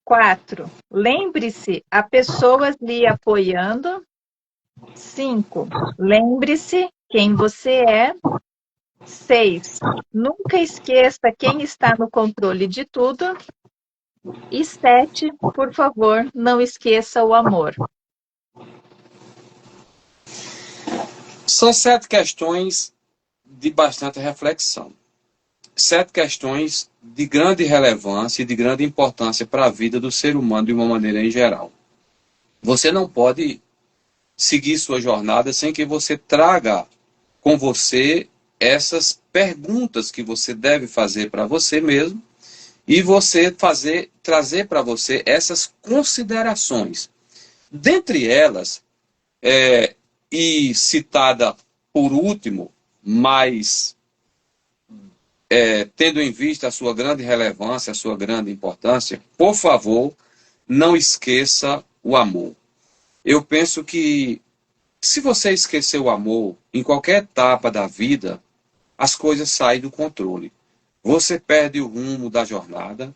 4, lembre-se, há pessoas lhe apoiando. 5, lembre-se quem você é. 6, nunca esqueça quem está no controle de tudo. E 7, por favor, não esqueça o amor. São 7 questões de bastante reflexão. 7 questões de grande relevância e de grande importância para a vida do ser humano de uma maneira em geral. Você não pode seguir sua jornada sem que você traga com você essas perguntas que você deve fazer para você mesmo e você trazer para você essas considerações. Dentre elas, e citada por último, mas tendo em vista a sua grande relevância, a sua grande importância, por favor, não esqueça o amor. Eu penso que se você esquecer o amor em qualquer etapa da vida, as coisas saem do controle. Você perde o rumo da jornada,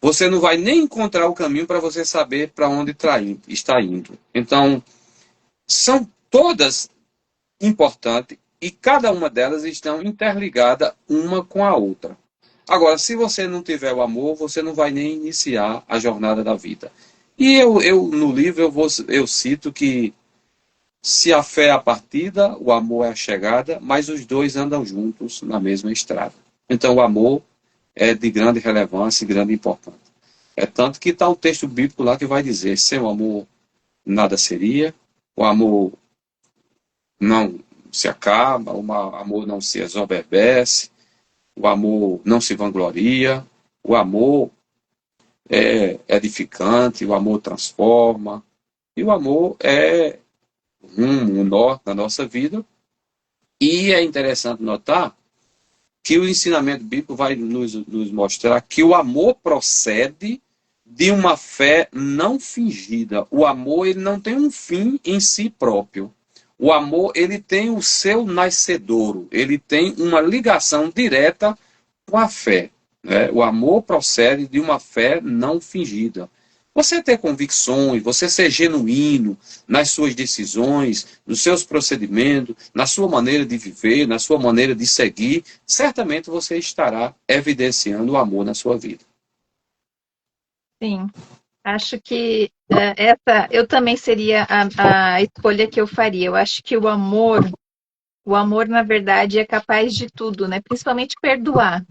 você não vai nem encontrar o caminho para você saber para onde está indo. Então, são todas importantes e cada uma delas estão interligadas uma com a outra. Agora, se você não tiver o amor, você não vai nem iniciar a jornada da vida. E no livro eu cito que se a fé é a partida, o amor é a chegada, mas os dois andam juntos na mesma estrada. Então o amor é de grande relevância e grande importância. É tanto que está o texto bíblico lá que vai dizer, sem o amor nada seria, o amor não se acaba, o amor não se exoberbece, o amor não se vangloria, o amor é edificante, o amor transforma, e o amor é um norte na nossa vida. E é interessante notar que o ensinamento bíblico vai nos mostrar que o amor procede de uma fé não fingida. O amor ele não tem um fim em si próprio. O amor ele tem o seu nascedouro, ele tem uma ligação direta com a fé. Né? O amor procede de uma fé não fingida. Você ter convicções, você ser genuíno nas suas decisões, nos seus procedimentos, na sua maneira de viver, na sua maneira de seguir, certamente você estará evidenciando o amor na sua vida. Sim, acho que essa eu também seria a escolha que eu faria. Eu acho que o amor, na verdade, é capaz de tudo, né? Principalmente perdoar,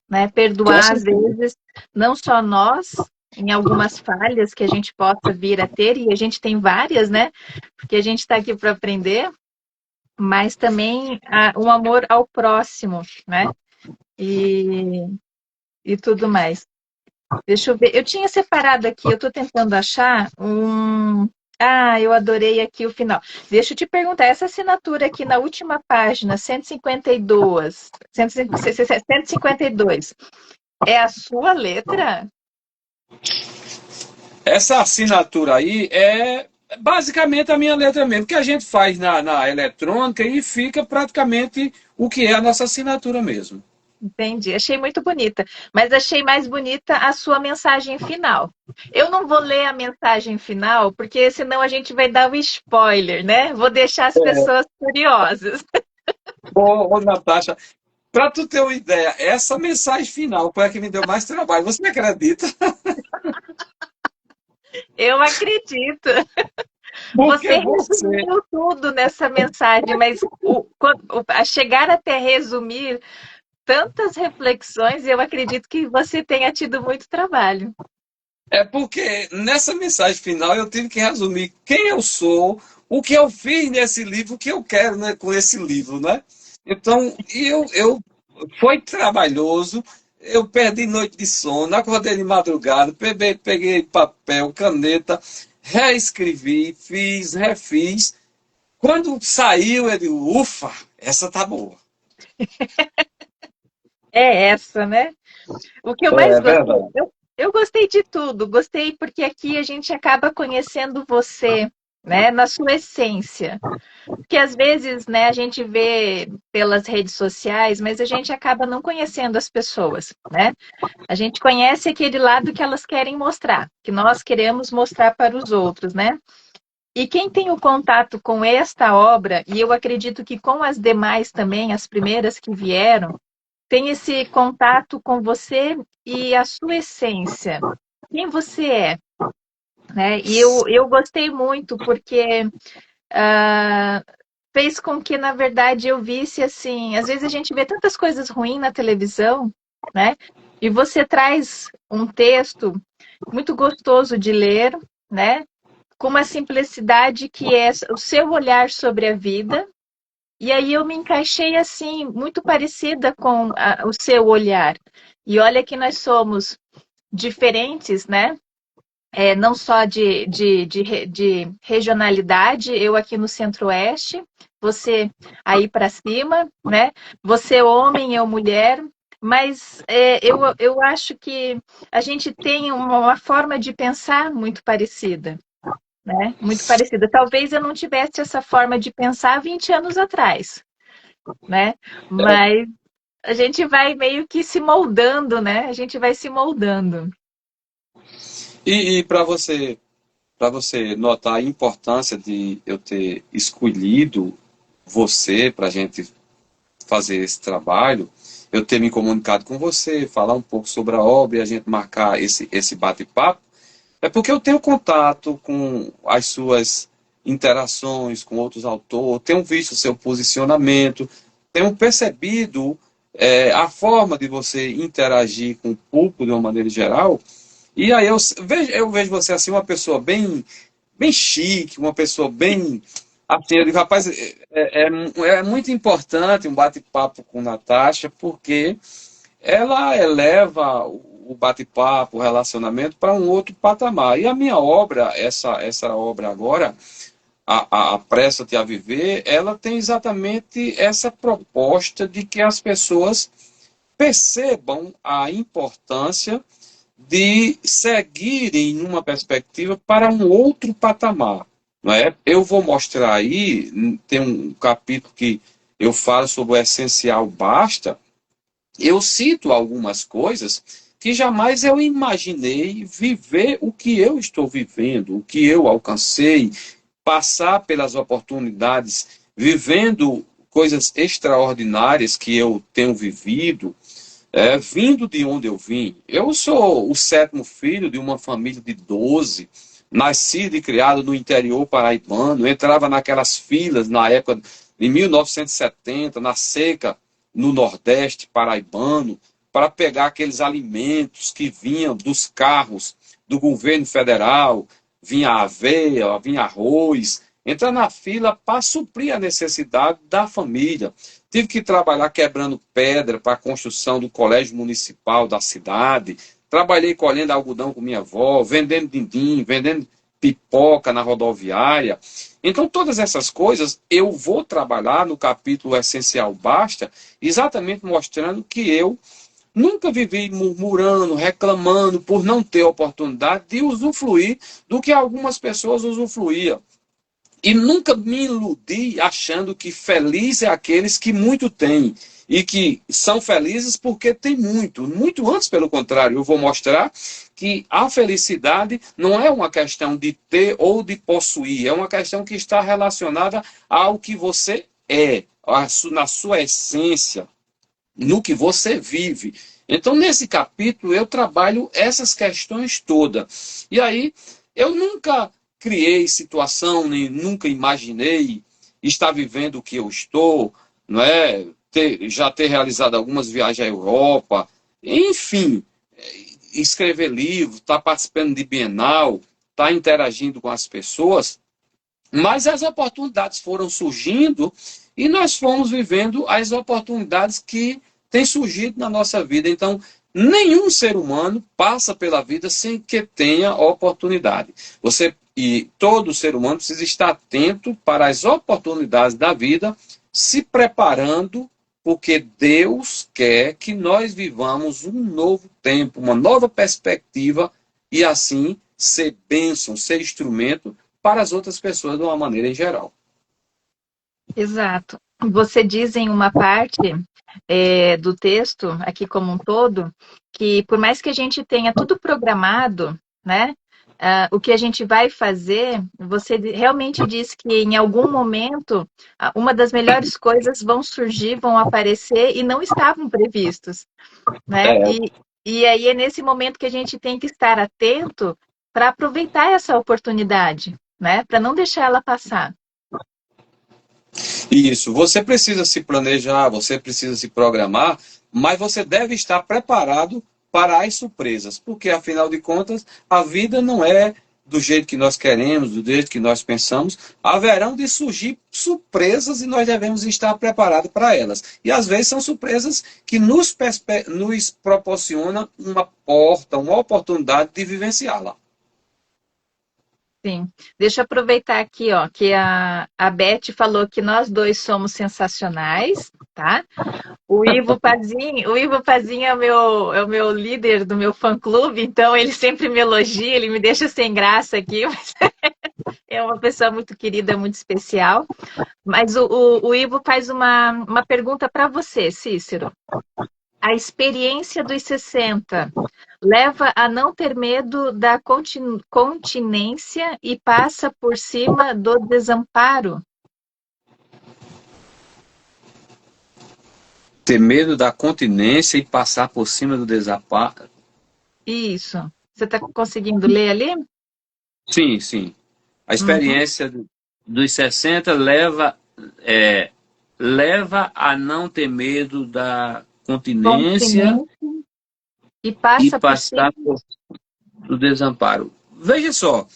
né? Com Perdoar, às certeza. vezes, não só nós, em algumas falhas que a gente possa vir a ter, e a gente tem várias, né? Porque a gente está aqui para aprender, mas também um amor ao próximo, né? E, e tudo mais. Deixa eu ver. Eu tinha separado aqui, eu estou tentando achar um. Ah, eu adorei aqui o final. Deixa eu te perguntar, essa assinatura aqui na última página, 152, 152, é a sua letra? Essa assinatura aí é basicamente a minha letra mesmo, que a gente faz na eletrônica e fica praticamente o que é a nossa assinatura mesmo. Entendi, achei muito bonita, mas achei mais bonita a sua mensagem final. Eu não vou ler a mensagem final, porque senão a gente vai dar o spoiler, né? Vou deixar as pessoas curiosas. Ô, Natasha, para tu ter uma ideia, essa mensagem final foi a que me deu mais trabalho. Você me acredita? Eu acredito. Porque Você você. resumiu tudo nessa mensagem, mas a chegar até resumir tantas reflexões, eu acredito que você tenha tido muito trabalho. É porque nessa mensagem final eu tive que resumir quem eu sou, o que eu fiz nesse livro, o que eu quero, né, com esse livro, né? Então, foi trabalhoso, eu perdi noite de sono, acordei de madrugada, peguei papel, caneta, reescrevi, fiz, refiz. Quando saiu, eu digo, ufa, essa tá boa. É essa, né? O que eu mais É gostei, verdade. eu gostei de tudo, gostei porque aqui a gente acaba conhecendo você, né, na sua essência. Porque às vezes, né, a gente vê pelas redes sociais, mas a gente acaba não conhecendo as pessoas, né? A gente conhece aquele lado que elas querem mostrar, que nós queremos mostrar para os outros, né? E quem tem o contato com esta obra, e eu acredito que com as demais também, as primeiras que vieram, tem esse contato com você e a sua essência, quem você é, né? E eu gostei muito porque ah, fez com que, na verdade, eu visse assim, às vezes a gente vê tantas coisas ruins na televisão, né? E você traz um texto muito gostoso de ler, né? Com uma simplicidade que é o seu olhar sobre a vida, E aí eu me encaixei assim, muito parecida com o seu olhar. E olha que nós somos diferentes, né? Não só de regionalidade, eu aqui no Centro-Oeste, você aí para cima, né? Você homem, eu mulher, mas eu acho que a gente tem uma forma de pensar muito parecida, né? Muito parecida. Talvez eu não tivesse essa forma de pensar 20 anos atrás, né? Mas a gente vai meio que se moldando, né? A gente vai se moldando. E para você notar a importância de eu ter escolhido você para a gente fazer esse trabalho, eu ter me comunicado com você, falar um pouco sobre a obra e a gente marcar esse bate-papo, é porque eu tenho contato com as suas interações com outros autores, tenho visto o seu posicionamento, tenho percebido a forma de você interagir com o público de uma maneira geral, e aí eu vejo você assim, uma pessoa bem chique, uma pessoa bem. Assim, eu digo, rapaz, é muito importante um bate-papo com Natasha, porque ela eleva o bate-papo, o relacionamento para um outro patamar. E a minha obra, essa obra agora, a Pressa-te a Viver, ela tem exatamente essa proposta de que as pessoas percebam a importância de seguirem numa perspectiva para um outro patamar. Não é? Eu vou mostrar aí, tem um capítulo que eu falo sobre o essencial basta, eu cito algumas coisas que jamais eu imaginei viver o que eu estou vivendo, o que eu alcancei, passar pelas oportunidades, vivendo coisas extraordinárias que eu tenho vivido, vindo de onde eu vim. Eu sou o sétimo filho de uma família de 12, nascido e criado no interior paraibano, entrava naquelas filas na época de 1970, na seca, no Nordeste paraibano, para pegar aqueles alimentos que vinham dos carros do governo federal, vinha aveia, vinha arroz, entrar na fila para suprir a necessidade da família. Tive que trabalhar quebrando pedra para a construção do colégio municipal da cidade. Trabalhei colhendo algodão com minha avó, vendendo dindim, vendendo pipoca na rodoviária. Então, todas essas coisas eu vou trabalhar no capítulo Essencial Basta, exatamente mostrando que eu nunca vivi murmurando, reclamando por não ter oportunidade de usufruir do que algumas pessoas usufruíam. E nunca me iludi achando que feliz é aqueles que muito têm. E que são felizes porque têm muito. Muito antes, pelo contrário, eu vou mostrar que a felicidade não é uma questão de ter ou de possuir. É uma questão que está relacionada ao que você é, na sua essência, no que você vive. Então, nesse capítulo, eu trabalho essas questões todas. E aí, eu nunca criei situação, nem nunca imaginei estar vivendo o que eu estou, não é? Já ter realizado algumas viagens à Europa, enfim, escrever livro, estar participando de Bienal, estar interagindo com as pessoas, mas as oportunidades foram surgindo e nós fomos vivendo as oportunidades que têm surgido na nossa vida. Então, nenhum ser humano passa pela vida sem que tenha oportunidade. E todo ser humano precisa estar atento para as oportunidades da vida, se preparando, porque Deus quer que nós vivamos um novo tempo, uma nova perspectiva e assim ser bênção, ser instrumento para as outras pessoas de uma maneira em geral. Exato. Você diz em uma parte do texto, aqui como um todo, que por mais que a gente tenha tudo programado, né? O que a gente vai fazer, você realmente diz que em algum momento uma das melhores coisas vão surgir, vão aparecer e não estavam previstos, né? É, E aí é nesse momento que a gente tem que estar atento para aproveitar essa oportunidade, né? Para não deixar ela passar. isso, você precisa se planejar, você precisa se programar, mas você deve estar preparado para as surpresas, porque afinal de contas, a vida não é do jeito que nós queremos, do jeito que nós pensamos, haverão de surgir surpresas e nós devemos estar preparados para elas. E às vezes são surpresas que nos proporcionam uma porta, uma oportunidade de vivenciá-la. Sim. Deixa eu aproveitar aqui, ó, que a Beth falou que nós dois somos sensacionais, tá? O Ivo Pazinho é o meu líder do meu fã-clube, então ele sempre me elogia, ele me deixa sem graça aqui, mas é uma pessoa muito querida, muito especial. Mas o Ivo faz uma pergunta para você, Cícero. A experiência dos 60 leva a não ter medo da continência e passa por cima do desamparo? Ter medo da continência e passar por cima do desamparo. Isso. Você está conseguindo ler ali? Sim, sim. A experiência dos 60 leva a não ter medo da continência e e passa por passar cima. do desamparo. Veja só,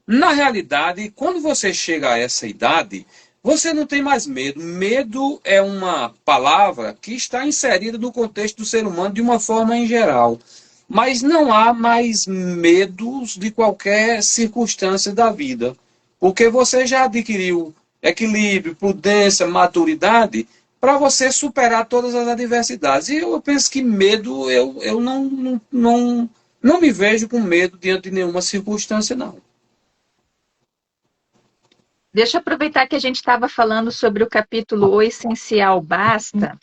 na realidade, quando você chega a essa idade, você não tem mais medo. Medo é uma palavra que está inserida no contexto do ser humano de uma forma em geral. Mas não há mais medos de qualquer circunstância da vida. Porque você já adquiriu equilíbrio, prudência, maturidade para você superar todas as adversidades. E eu penso que medo, eu não me vejo com medo diante de nenhuma circunstância, não. Deixa eu aproveitar que a gente estava falando sobre o capítulo O Essencial Basta,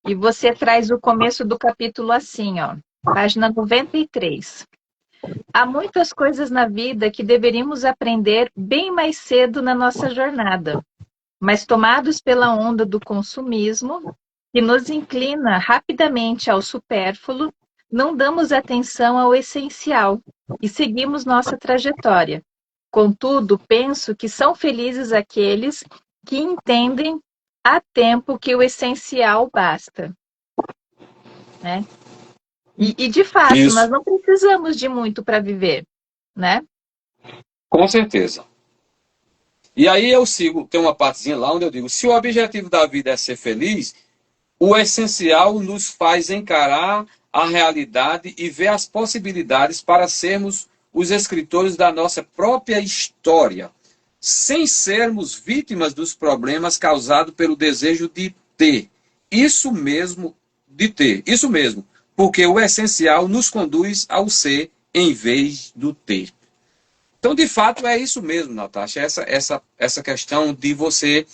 e você traz o começo do capítulo assim, ó, página 93. Há muitas coisas na vida que deveríamos aprender bem mais cedo na nossa jornada, mas tomados pela onda do consumismo, que nos inclina rapidamente ao supérfluo, não damos atenção ao essencial e seguimos nossa trajetória. Contudo, penso que são felizes aqueles que entendem a tempo que o essencial basta, né? E de fato, Isso, nós não precisamos de muito para viver, né? com certeza. E aí eu sigo, tem uma partezinha lá onde eu digo, se o objetivo da vida é ser feliz, o essencial nos faz encarar a realidade e ver as possibilidades para sermos os escritores da nossa própria história, sem sermos vítimas dos problemas causados pelo desejo de ter. Isso mesmo, de ter. Isso mesmo. Porque o essencial nos conduz ao ser em vez do ter. Então, de fato, é isso mesmo, Natasha. Essa questão de você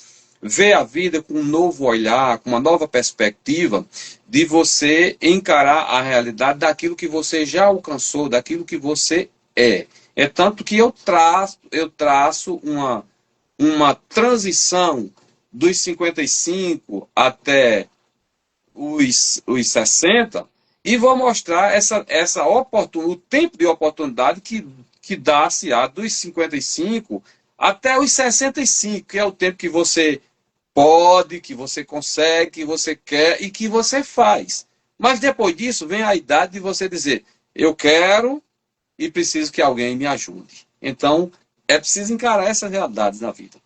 ver a vida com um novo olhar, com uma nova perspectiva, de você encarar a realidade daquilo que você já alcançou, daquilo que você é. É tanto que eu traço uma transição dos 55 até os 60 e vou mostrar o tempo de oportunidade que dá-se a dos 55 até os 65, que é o tempo que você pode, que você consegue, que você quer e que você faz. Mas depois disso vem a idade de você dizer, eu quero e preciso que alguém me ajude. Então, é preciso encarar essas realidades na vida.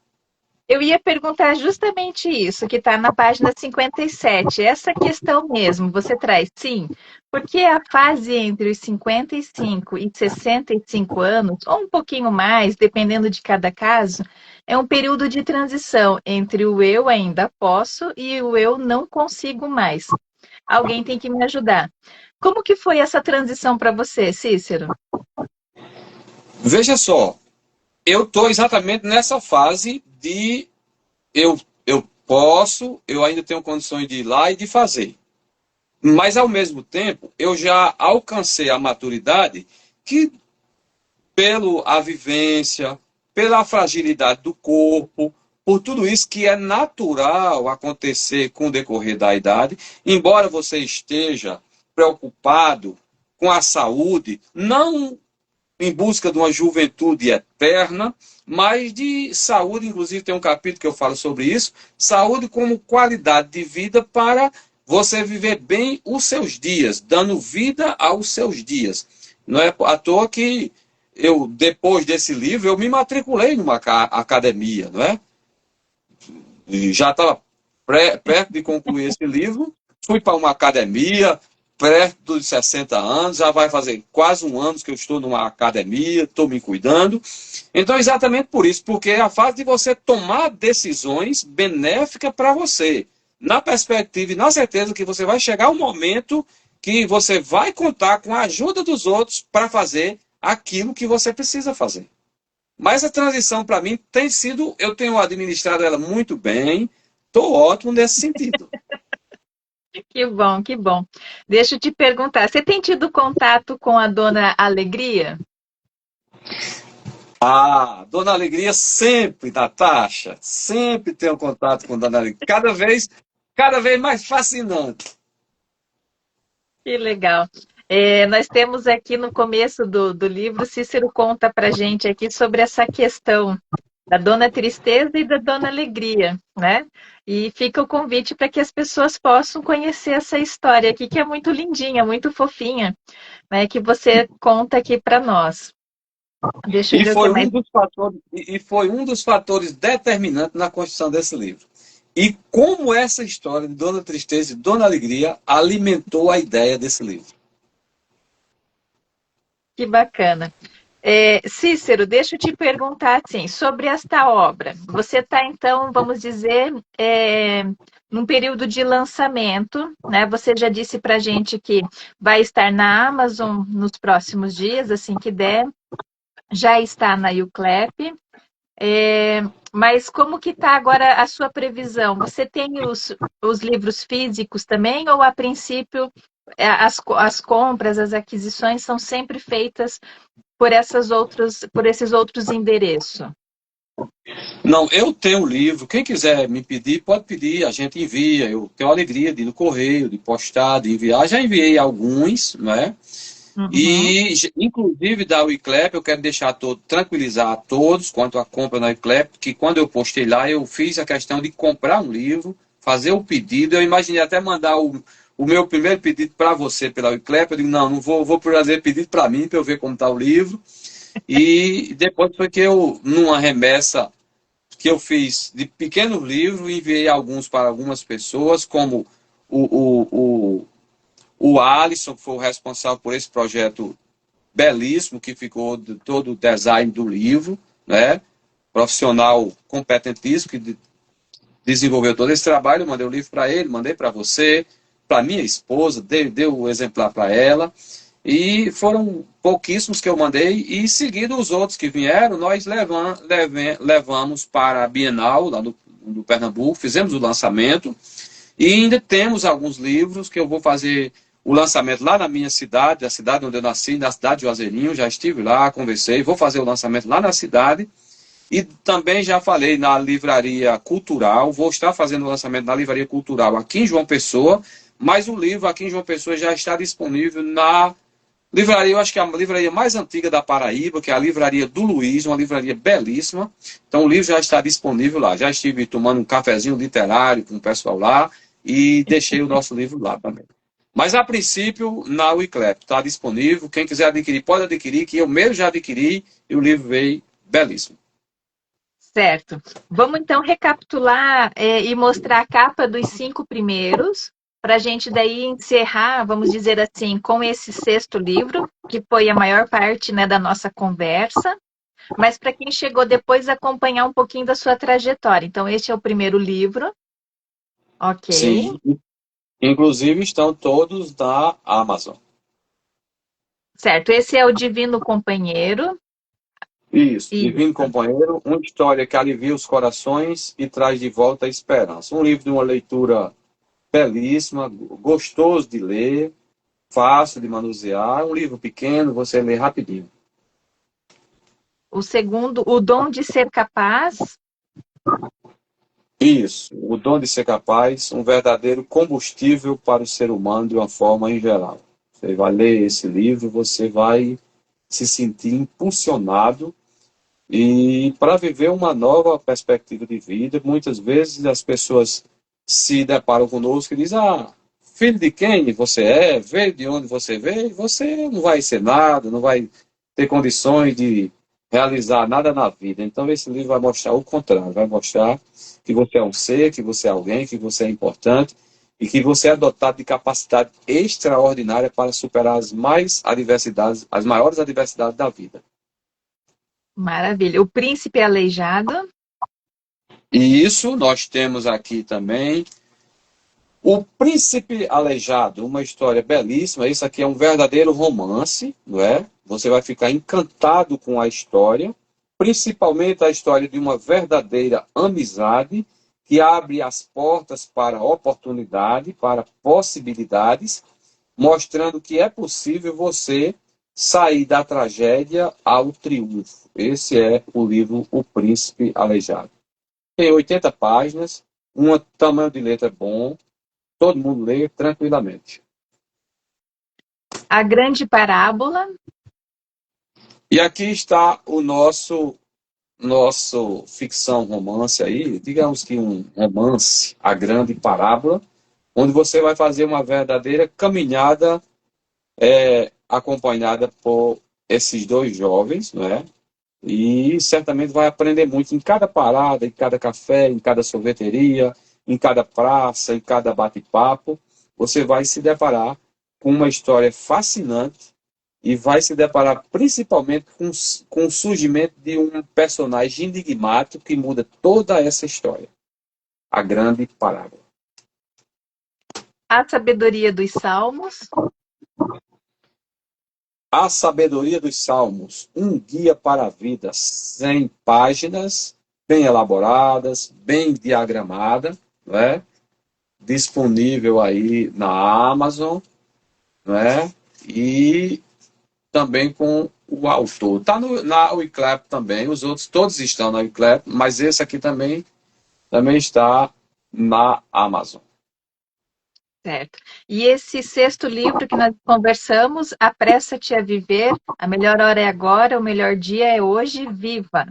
Eu ia perguntar justamente isso, que está na página 57, essa questão mesmo, você traz, sim, porque a fase entre os 55 e 65 anos, ou um pouquinho mais, dependendo de cada caso, é um período de transição entre o eu ainda posso e o eu não consigo mais. Alguém tem que me ajudar. Como que foi essa transição para você, Cícero? Veja só, eu estou exatamente nessa fase de eu posso, eu ainda tenho condições de ir lá e de fazer. Mas, ao mesmo tempo, eu já alcancei a maturidade que, pela vivência, pela fragilidade do corpo, por tudo isso que é natural acontecer com o decorrer da idade, embora você esteja preocupado com a saúde, não em busca de uma juventude eterna, mas de saúde, inclusive tem um capítulo que eu falo sobre isso, saúde como qualidade de vida para você viver bem os seus dias, dando vida aos seus dias. Não é à toa que depois desse livro, eu me matriculei numa academia, não é? E já estava perto de concluir esse livro, fui para uma academia, perto dos 60 anos, já vai fazer quase um ano que eu estou numa academia, estou me cuidando. Então, exatamente por isso, porque é a fase de você tomar decisões benéficas para você, na perspectiva e na certeza que você vai chegar um momento que você vai contar com a ajuda dos outros para fazer aquilo que você precisa fazer. Mas a transição, para mim, tem sido, eu tenho administrado ela muito bem, estou ótimo nesse sentido. Que bom, que bom. Deixa eu te perguntar, você tem tido contato com a Dona Alegria? Ah, Dona Alegria sempre, Natasha, sempre tenho contato com Dona Alegria, cada vez mais fascinante. Que legal. Nós temos aqui no começo do livro, Cícero conta para gente aqui sobre essa questão da Dona Tristeza e da Dona Alegria, né? E fica o convite para que as pessoas possam conhecer essa história aqui, que é muito lindinha, muito fofinha, né? Que você conta aqui para nós. Deixa eu E ver o que foi mais. um dos fatores determinantes na construção desse livro. E como essa história de Dona Tristeza e Dona Alegria alimentou a ideia desse livro. Que bacana. Cícero, deixa eu te perguntar assim, sobre esta obra. Você está, então, vamos dizer, num período de lançamento, né? Você já disse para a gente que vai estar na Amazon nos próximos dias, assim que der. Já está na Uclep. Mas como que está agora a sua previsão? Você tem os livros físicos também, ou a princípio as compras, as aquisições são sempre feitas por esses outros endereços? Não, eu tenho o livro. Quem quiser me pedir, pode pedir. A gente envia. Eu tenho a alegria de ir no correio, de postar, de enviar. Já enviei alguns, né? Uhum. E, inclusive, da Wiclap, eu quero deixar tranquilizar a todos quanto à compra na Wiclap, que quando eu postei lá, eu fiz a questão de comprar um livro, fazer o pedido. Eu imaginei até mandar o meu primeiro pedido para você pela Wiclap. Eu digo, não vou fazer pedido para mim, para eu ver como está o livro. E depois foi que eu, numa remessa que eu fiz de pequenos livros, enviei alguns para algumas pessoas, como o, o, o Alisson, que foi o responsável por esse projeto belíssimo, que ficou de todo o design do livro, né? Profissional competentíssimo, que desenvolveu todo esse trabalho. Eu mandei o livro para ele, mandei para você, para minha esposa, dei o exemplar para ela. E foram pouquíssimos que eu mandei, e seguindo os outros que vieram, nós levamos para a Bienal, lá no Pernambuco, fizemos o lançamento, e ainda temos alguns livros que eu vou fazer o lançamento lá na minha cidade, a cidade onde eu nasci, na cidade de Juazeirinho, já estive lá, conversei, vou fazer o lançamento lá na cidade, e também já falei na Livraria Cultural, vou estar fazendo o lançamento na Livraria Cultural aqui em João Pessoa, mas o livro aqui em João Pessoa já está disponível na livraria, eu acho que é a livraria mais antiga da Paraíba, que é a Livraria do Luiz, uma livraria belíssima. Então o livro já está disponível lá. Já estive tomando um cafezinho literário com o pessoal lá e deixei o nosso livro lá também. Mas a princípio, na Wiclap está disponível. Quem quiser adquirir, pode adquirir, que eu mesmo já adquiri e o livro veio belíssimo. Certo. Vamos então recapitular e mostrar a capa dos 5 primeiros, para a gente daí encerrar, vamos dizer assim, com esse sexto livro, que foi a maior parte, né, da nossa conversa, mas para quem chegou depois acompanhar um pouquinho da sua trajetória. Então, este é o primeiro livro, ok. Sim. Inclusive estão todos na Amazon. Certo, esse é o Divino Companheiro. Isso, Divino Isso. Companheiro, uma história que alivia os corações e traz de volta a esperança. Um livro de uma leitura belíssima, gostoso de ler, fácil de manusear, um livro pequeno, você lê rapidinho. O segundo, O Dom de Ser Capaz. Isso, o dom de ser capaz, um verdadeiro combustível para o ser humano de uma forma em geral. Você vai ler esse livro, você vai se sentir impulsionado e para viver uma nova perspectiva de vida. Muitas vezes as pessoas se deparam conosco e dizem, filho de quem você é, veio de onde você veio, você não vai ser nada, não vai ter condições de realizar nada na vida. Então, esse livro vai mostrar o contrário, vai mostrar que você é um ser, que você é alguém, que você é importante e que você é dotado de capacidade extraordinária para superar as maiores adversidades da vida. Maravilha. O Príncipe Aleijado. E isso nós temos aqui também O Príncipe Aleijado, uma história belíssima. Isso aqui é um verdadeiro romance, não é? Você vai ficar encantado com a história, principalmente a história de uma verdadeira amizade que abre as portas para oportunidade, para possibilidades, mostrando que é possível você sair da tragédia ao triunfo. Esse é o livro O Príncipe Aleijado. Tem 80 páginas, um tamanho de letra bom, todo mundo lê tranquilamente. A Grande Parábola. E aqui está o nosso ficção romance aí, digamos que um romance, A Grande Parábola, onde você vai fazer uma verdadeira caminhada acompanhada por esses dois jovens, não é? E certamente vai aprender muito em cada parada, em cada café, em cada sorveteria, em cada praça, em cada bate-papo. Você vai se deparar com uma história fascinante e vai se deparar principalmente com o surgimento de um personagem enigmático que muda toda essa história. A Grande Parábola. A Sabedoria dos Salmos. A Sabedoria dos Salmos, um guia para a vida, 100 páginas, bem elaboradas, bem diagramada, não é? Disponível aí na Amazon, não é? E também com o autor. Está na Wiclap também, os outros todos estão na Wiclap, mas esse aqui também está na Amazon. Certo. E esse sexto livro que nós conversamos, Apressa-te a Viver, a melhor hora é agora, o melhor dia é hoje, viva!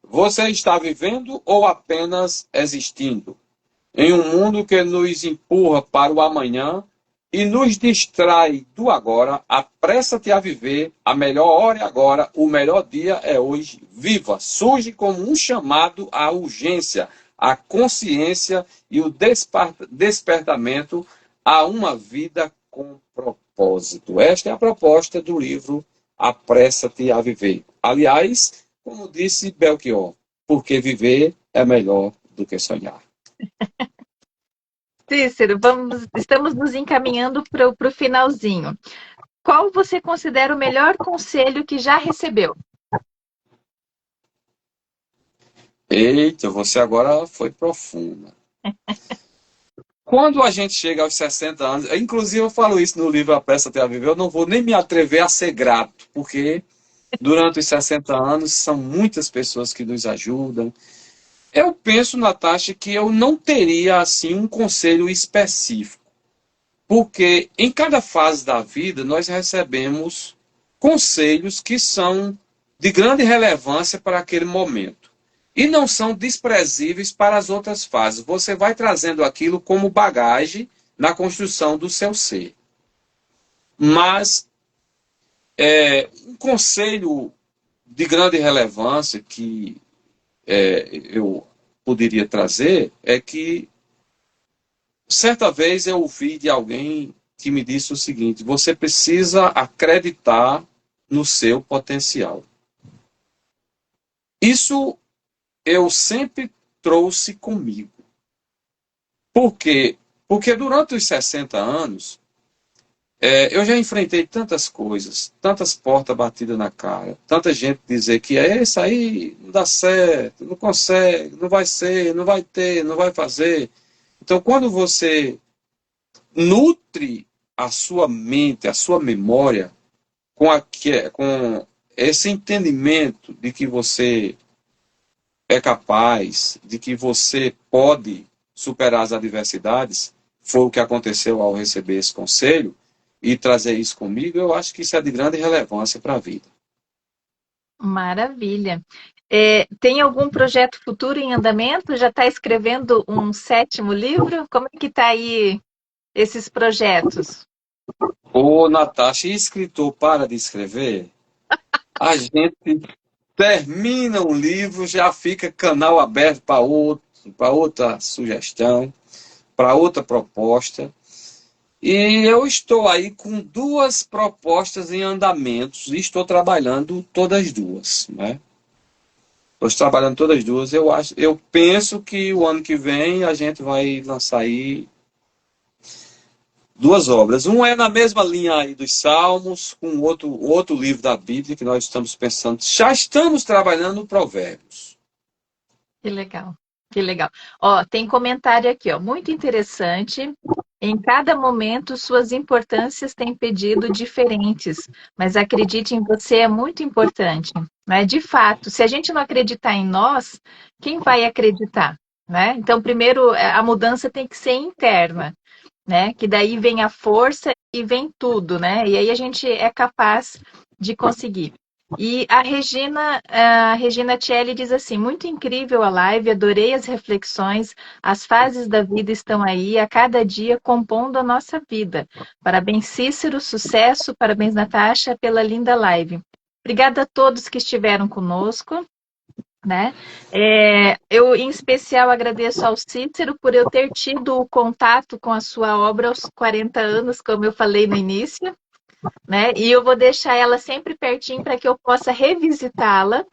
Você está vivendo ou apenas existindo? Em um mundo que nos empurra para o amanhã e nos distrai do agora, apressa-te a viver, a melhor hora é agora, o melhor dia é hoje, viva! Surge como um chamado à urgência, à consciência e o despertamento a uma vida com propósito. Esta é a proposta do livro Apressa-te a Viver. Aliás, como disse Belchior, porque viver é melhor do que sonhar. Cícero, estamos nos encaminhando para o finalzinho. Qual você considera o melhor conselho que já recebeu? Eita, você agora foi profunda. Quando a gente chega aos 60 anos, inclusive eu falo isso no livro Apressa-te a Viver, eu não vou nem me atrever a ser grato, porque durante os 60 anos são muitas pessoas que nos ajudam. Eu penso, Natasha, que eu não teria assim um conselho específico, porque em cada fase da vida nós recebemos conselhos que são de grande relevância para aquele momento e não são desprezíveis para as outras fases. Você vai trazendo aquilo como bagagem na construção do seu ser. Mas um conselho de grande relevância que eu poderia trazer é que certa vez eu ouvi de alguém que me disse o seguinte: você precisa acreditar no seu potencial. Isso eu sempre trouxe comigo. Por quê? Porque durante os 60 anos, eu já enfrentei tantas coisas, tantas portas batidas na cara, tanta gente dizer que isso aí não dá certo, não consegue, não vai ser, não vai ter, não vai fazer. Então, quando você nutre a sua mente, a sua memória com esse entendimento de que você é capaz, de que você pode superar as adversidades, foi o que aconteceu ao receber esse conselho, e trazer isso comigo, eu acho que isso é de grande relevância para a vida. Maravilha. Tem algum projeto futuro em andamento? Já está escrevendo um sétimo livro? Como é que está aí esses projetos? Ô, Natasha, e escritor para de escrever? A gente termina um livro, já fica canal aberto para outro, para outra sugestão, para outra proposta. E eu estou aí com duas propostas em andamentos e estou trabalhando todas duas, né? Estou trabalhando todas as duas. Eu penso que o ano que vem a gente vai lançar aí duas obras. Um é na mesma linha aí dos Salmos, com outro livro da Bíblia que nós estamos pensando. Já estamos trabalhando no Provérbios. Que legal, que legal. Ó, tem comentário aqui, ó, muito interessante. Em cada momento, suas importâncias têm pedido diferentes, mas acredite em você é muito importante, né? De fato, se a gente não acreditar em nós, quem vai acreditar, né? Então, primeiro, a mudança tem que ser interna, né? Que daí vem a força e vem tudo, né? E aí a gente é capaz de conseguir. E a Regina Celli diz assim: muito incrível a live, adorei as reflexões, as fases da vida estão aí, a cada dia compondo a nossa vida. Parabéns, Cícero, sucesso, parabéns, Natasha, pela linda live. Obrigada a todos que estiveram conosco, né? Eu, em especial, agradeço ao Cícero por eu ter tido o contato com a sua obra aos 40 anos, como eu falei no início, né? E eu vou deixar ela sempre pertinho para que eu possa revisitá-la,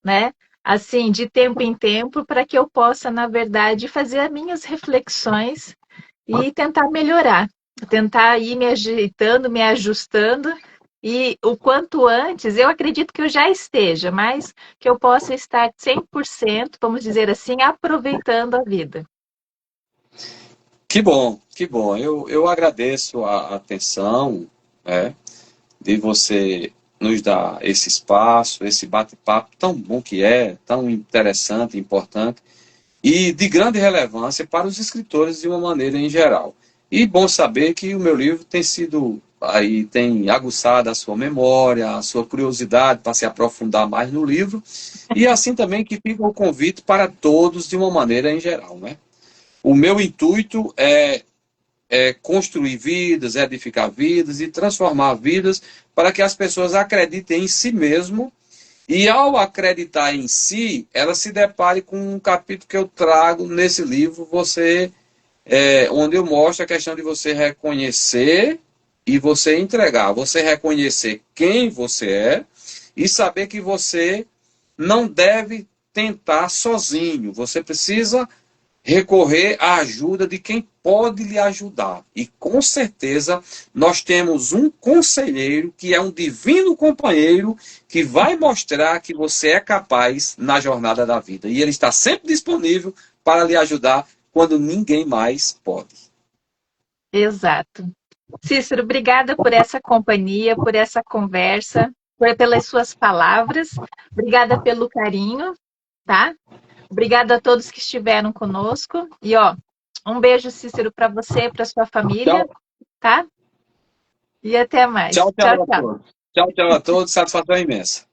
né? Assim, de tempo em tempo, para que eu possa, na verdade, fazer as minhas reflexões e tentar melhorar, tentar ir me ajeitando, me ajustando. E o quanto antes, eu acredito que eu já esteja, mas que eu possa estar 100%, vamos dizer assim, aproveitando a vida. Que bom, que bom. Eu agradeço a atenção, né, de você nos dar esse espaço, esse bate-papo tão bom que é, tão interessante, importante e de grande relevância para os escritores de uma maneira em geral. E bom saber que o meu livro tem sido aí tem aguçado a sua memória, a sua curiosidade para se aprofundar mais no livro, e assim também que fica o convite para todos de uma maneira em geral, né? O meu intuito é construir vidas, edificar vidas e transformar vidas para que as pessoas acreditem em si mesmo e ao acreditar em si, ela se depare com um capítulo que eu trago nesse livro, onde eu mostro a questão de você reconhecer e você entregar. Você reconhecer quem você é e saber que você não deve tentar sozinho. Você precisa recorrer à ajuda de quem pode lhe ajudar. E com certeza nós temos um conselheiro que é um divino companheiro que vai mostrar que você é capaz na jornada da vida. E ele está sempre disponível para lhe ajudar quando ninguém mais pode. Exato. Cícero, obrigada por essa companhia, por essa conversa, pelas suas palavras. Obrigada pelo carinho, tá? Obrigada a todos que estiveram conosco. E, ó, um beijo, Cícero, para você, para sua família, Tchau, tá? E até mais. tchau, Tchau, tchau a tchau. todos. Tchau, tchau a todos. Satisfação imensa.